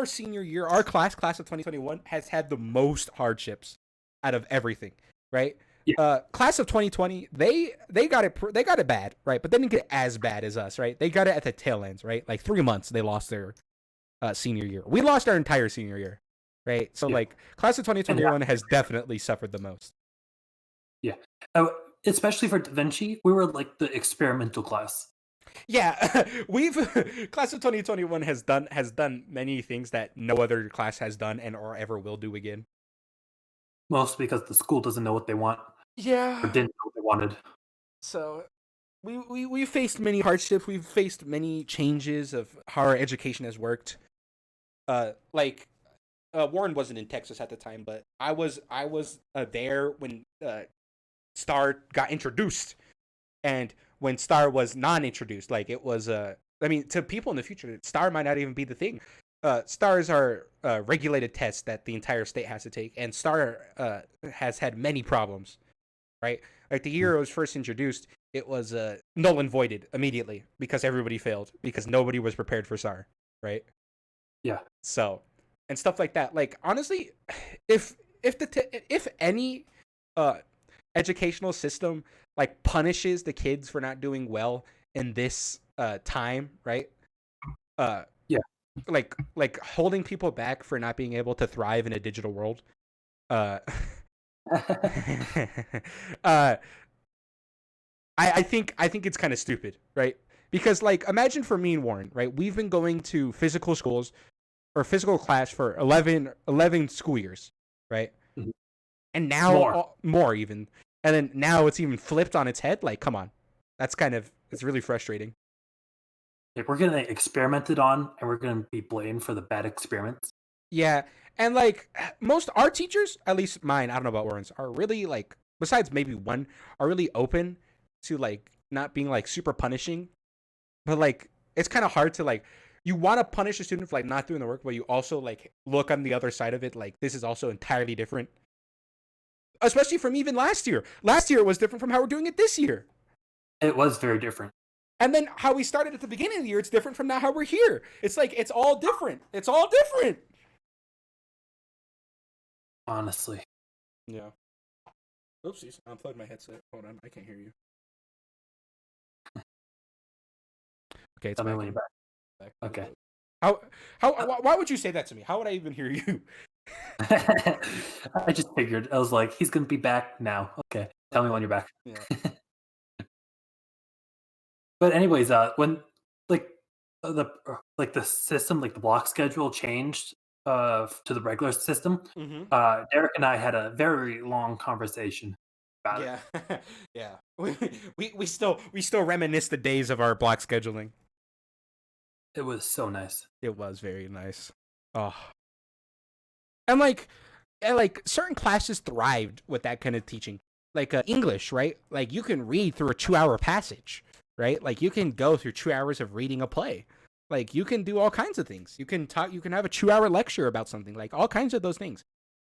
senior year, our class of 2021 has had the most hardships out of everything, right? Yeah. Class of 2020, they got it bad, right? But they didn't get as bad as us, right? They got it at the tail ends, right? Like 3 months they lost their senior year. We lost our entire senior year, right? So like class of 2021 has definitely suffered the most. Yeah, especially for Da Vinci, we were like the experimental class. Yeah, class of 2021 has done many things that no other class has done and or ever will do again. Mostly because the school doesn't know what they want. Yeah. Or didn't know what they wanted. So we faced many hardships. We've faced many changes of how our education has worked. Warren wasn't in Texas at the time, but I was there when STAR got introduced, and when STAR was non-introduced. Like, it was I mean, to people in the future, STAR might not even be the thing. STARs are regulated tests that the entire state has to take, and STAR has had many problems, right? Like, the year it was first introduced, it was null and voided immediately because everybody failed because nobody was prepared for STAR, right? Yeah. So, and stuff like that. Like, honestly, if any educational system like punishes the kids for not doing well in this time, right? Like holding people back for not being able to thrive in a digital world. I think it's kind of stupid, right? Because, like, imagine for me and Warren, right? We've been going to physical schools or physical class for 11 school years, right? Mm-hmm. And now more even. And then now it's even flipped on its head. Like, come on. It's really frustrating. Like, we're getting experimented on, and we're going to be blamed for the bad experiments. Yeah, and like most our teachers, at least mine, I don't know about Warren's, are really like, besides maybe one, are really open to like not being like super punishing. But like, it's kind of hard to like, you want to punish a student for like not doing the work, but you also like look on the other side of it, like this is also entirely different. Especially from even last year. Last year was different from how we're doing it this year. It was very different. And then how we started at the beginning of the year, it's different from now how we're here. It's like, it's all different. It's all different. Honestly. Yeah. Oopsies. I unplugged my headset. Hold on. I can't hear you. Okay, it's Tell me back. when you're back. Okay. Why would you say that to me? How would I even hear you? I just figured. I was like, he's going to be back now. Okay. Tell me when you're back. Yeah. But anyways, when like the system, like the block schedule changed to the regular system, Derek and I had a very long conversation about it. Yeah. Yeah. We still reminisce the days of our block scheduling. It was so nice. It was very nice. Oh. And like certain classes thrived with that kind of teaching. Like English, right? Like you can read through a 2-hour passage, right? Like you can go through 2 hours of reading a play. Like you can do all kinds of things. You can have a 2-hour lecture about something, like all kinds of those things.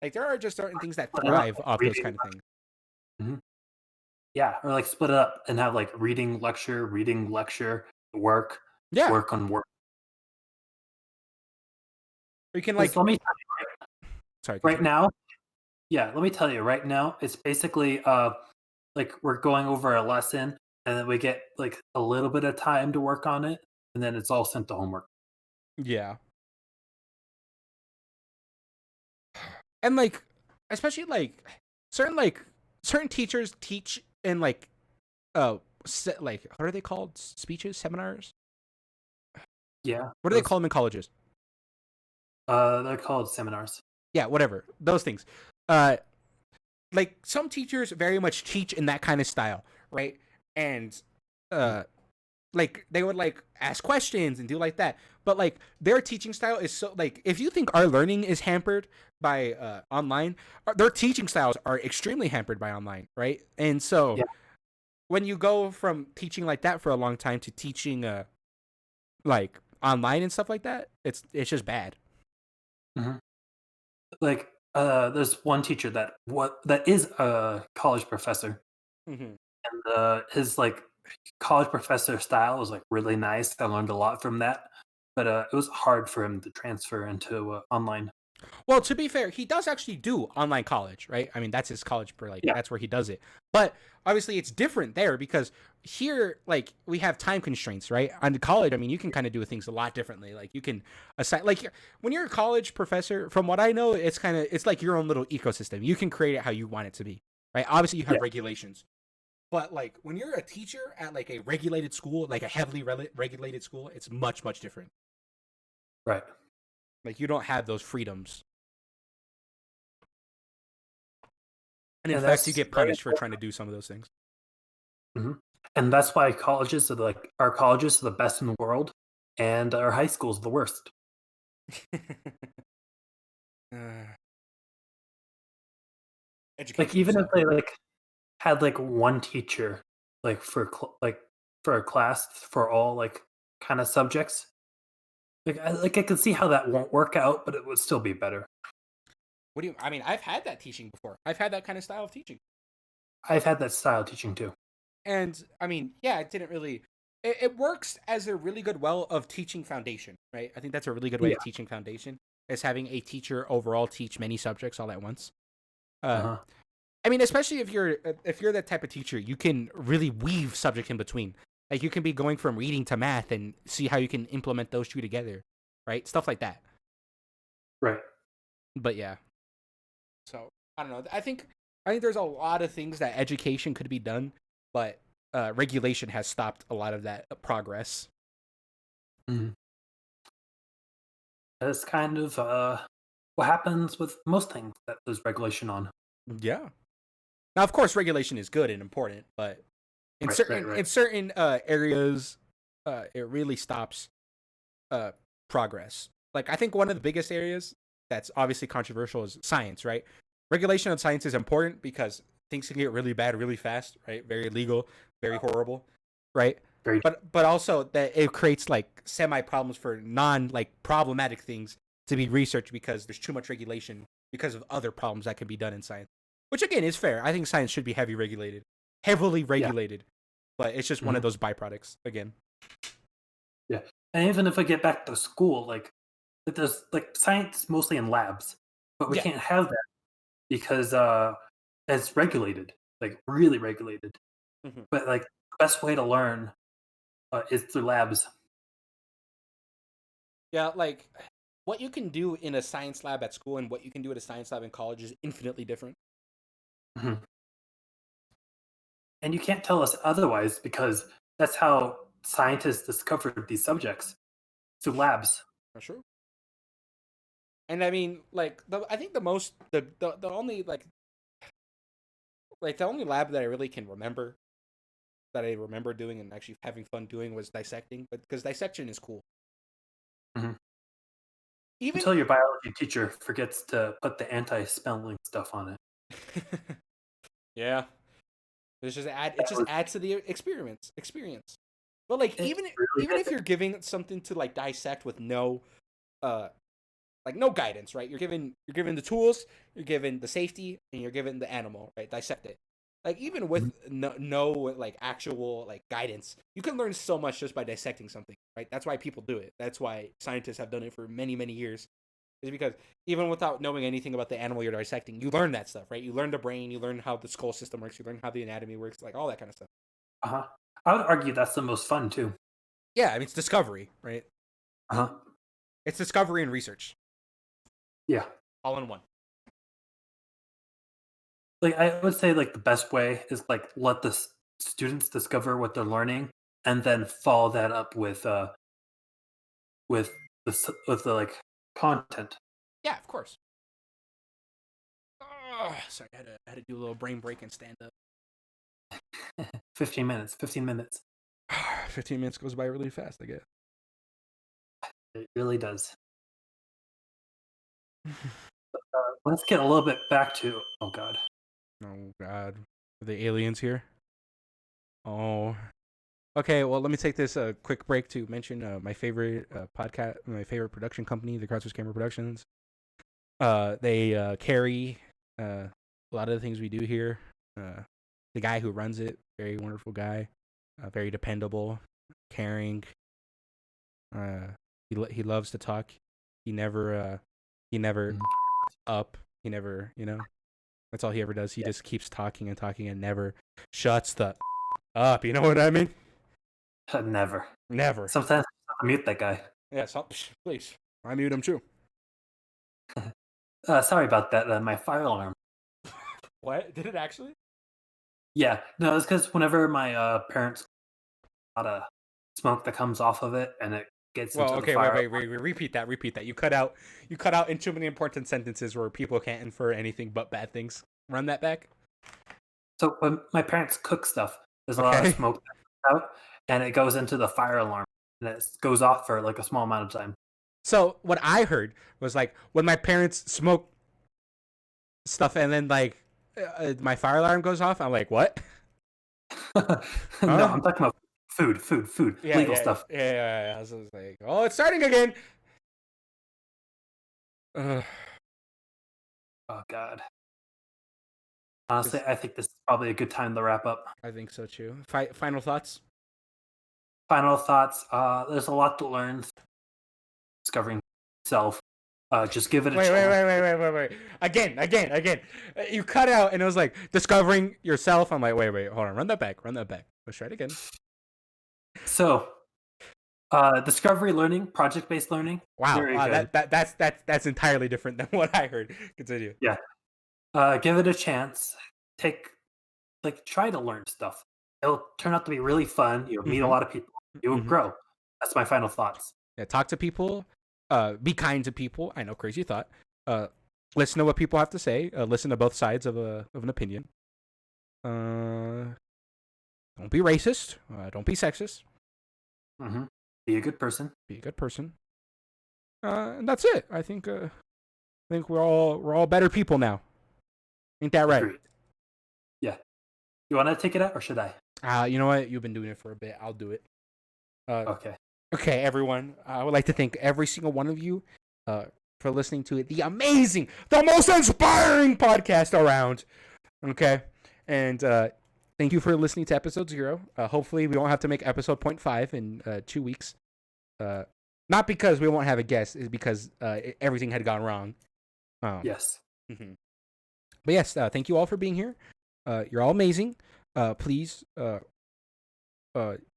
Like there are just certain things that thrive off those kind of things. Mm-hmm. Yeah, or like split it up and have like reading, lecture, work, Yeah. work on work. Or you can like. Let me tell you, sorry. Right now, yeah, let me tell you. Right now, it's basically like we're going over a lesson, and then we get like a little bit of time to work on it, and then it's all sent to homework. Yeah. And like, especially like certain teachers teach in like what are they called? Speeches, seminars? Yeah. What do they call them in colleges? They're called seminars. Yeah, whatever. Those things. Like some teachers very much teach in that kind of style, right? And like they would like ask questions and do like that. But like their teaching style is so like if you think our learning is hampered by online, their teaching styles are extremely hampered by online, right? And so when you go from teaching like that for a long time to teaching like online and stuff like that, it's just bad. Mm-hmm. Like there's one teacher that is a college professor, and his like college professor style was like really nice. I learned a lot from that, but it was hard for him to transfer into online. Well, to be fair, he does actually do online college, right? I mean, that's his college that's where he does it. But obviously it's different there because here, like, we have time constraints, right? On the college, I mean, you can kind of do things a lot differently. Like you can assign, like when you're a college professor, from what I know, it's like your own little ecosystem. You can create it how you want it to be, right? Obviously you have regulations. But like when you're a teacher at like a regulated school, like a heavily regulated school, it's much, much different. Right. Like you don't have those freedoms. And in fact, you get punished for trying to do some of those things. Mm-hmm. And that's why colleges are like our colleges are the best in the world, and our high schools the worst. Like even if they like had like one teacher like for a class for all like kind of subjects, I could see how that won't work out, but it would still be better. What do you? I mean, I've had that teaching before. I've had that kind of style of teaching. I've had that style of teaching too. And I mean, yeah, it didn't really. It works as a really good well of teaching foundation, right? I think that's a really good way of teaching foundation, is having a teacher overall teach many subjects all at once. I mean, especially if you're that type of teacher, you can really weave subject in between. Like you can be going from reading to math and see how you can implement those two together, right? Stuff like that. Right. But yeah. So I don't know. I think there's a lot of things that education could be done, but regulation has stopped a lot of that progress. Mm-hmm. That's kind of what happens with most things that there's regulation on. Yeah. Now, of course, regulation is good and important, but in certain areas, it really stops progress. Like I think one of the biggest areas that's obviously controversial is science, right? Regulation of science is important because things can get really bad really fast, right? Very illegal, very horrible, right? But also that it creates like semi problems for non like problematic things to be researched because there's too much regulation because of other problems that can be done in science. Which again is fair. I think science should be heavily regulated. but it's just one of those byproducts again. Yeah, and even if I get back to school, like there's like science mostly in labs, but we Yeah. can't have that because it's regulated, like really regulated. Mhm. But like the best way to learn is through labs. Yeah, like what you can do in a science lab at school and what you can do at a science lab in college is infinitely different. Mhm. And you can't tell us otherwise because that's how scientists discovered these subjects through labs. For sure. And I mean, like I think the only like the only lab that I really can remember that I remember doing and actually having fun doing was dissecting, but because dissection is cool. Mhm. Even Until your biology teacher forgets to put the anti-spelling stuff on it. yeah, it just was- adds to the experience. But like It even really if did. you're giving something to like dissect with no no guidance, right? You're given the tools, you're given the safety, and you're given the animal, right? Dissect it. Like even with no like actual like guidance, you can learn so much just by dissecting something, right? That's why people do it. That's why scientists have done it for many years. Is because even without knowing anything about the animal you're dissecting, you learn that stuff, right? You learn the brain, you learn how the skull system works, you learn how the anatomy works, like all that kind of stuff. Uh-huh. I would argue that's the most fun too. Yeah, I mean it's discovery, right? Uh-huh. It's discovery and research Yeah. all in one. Like I would say like the best way is like let the students discover what they're learning and then follow that up with with the like content. Yeah, of course. Oh, sorry, I had to do a little brain break and stand up. 15 minutes. 15 minutes. 15 minutes goes by really fast, I guess. It really does. Let's get a little bit back to oh god. Oh God, are the aliens here? Oh, okay. Well, let me take this quick break to mention my favorite podcast, my favorite production company, the Crowdsource Camera Productions. They carry a lot of the things we do here. The guy who runs it, very wonderful guy, very dependable, caring. He loves to talk. He never up. He never, that's all he ever does. He just keeps talking and never shuts the up. You know what I mean? Never. Never. Sometimes I mute that guy. Yeah, please. I mute him too. Sorry about that. My fire alarm. What? Did it actually? Yeah, no, it's because whenever my parents a lot of smoke that comes off of it, and it gets Well, into okay, the fire. wait. Repeat that. You cut out in too many important sentences where people can't infer anything but bad things. Run that back. So when my parents cook stuff, there's a lot Okay. of smoke that comes out, and it goes into the fire alarm, and it goes off for like a small amount of time. So what I heard was like when my parents smoke stuff and then like my fire alarm goes off, I'm like, what? No, I'm talking about food, legal stuff. Yeah. I was like, oh, it's starting again. Ugh. Oh God. Honestly, I think this is probably a good time to wrap up. I think so too. Final thoughts? Final thoughts. There's a lot to learn. Discovering self. Just give it a chance. Wait. Again. You cut out and it was like discovering yourself. I'm like, wait, hold on. Run that back. Let's try it again. So, discovery learning, project-based learning. Wow, Very good. that's entirely different than what I heard. Continue. Yeah. Give it a chance. Try to learn stuff. It'll turn out to be really fun. You'll meet a lot of people. You will grow. That's my final thoughts. Yeah, talk to people. Be kind to people. I know, crazy thought. Listen to what people have to say. Listen to both sides of an opinion. Don't be racist. Don't be sexist. Mm-hmm. Be a good person. And that's it. I think we're all better people now. Ain't that right? Agreed. Yeah. You want to take it out, or should I? You know what? You've been doing it for a bit. I'll do it. Okay. Okay, everyone. I would like to thank every single one of you for listening to the amazing, the most inspiring podcast around. Okay, and thank you for listening to episode 0. Hopefully, we won't have to make episode 0.5 in 2 weeks. Not because we won't have a guest, it's because everything had gone wrong. Yes. Mm-hmm. But yes, thank you all for being here. You're all amazing. Please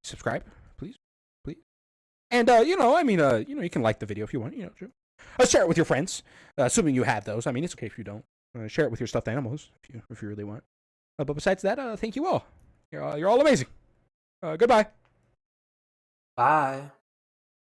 subscribe, please. And you can like the video if you want. Share it with your friends, assuming you have those. I mean, it's okay if you don't. Share it with your stuffed animals if you really want. But besides that, thank you all. You're all amazing. Goodbye. Bye.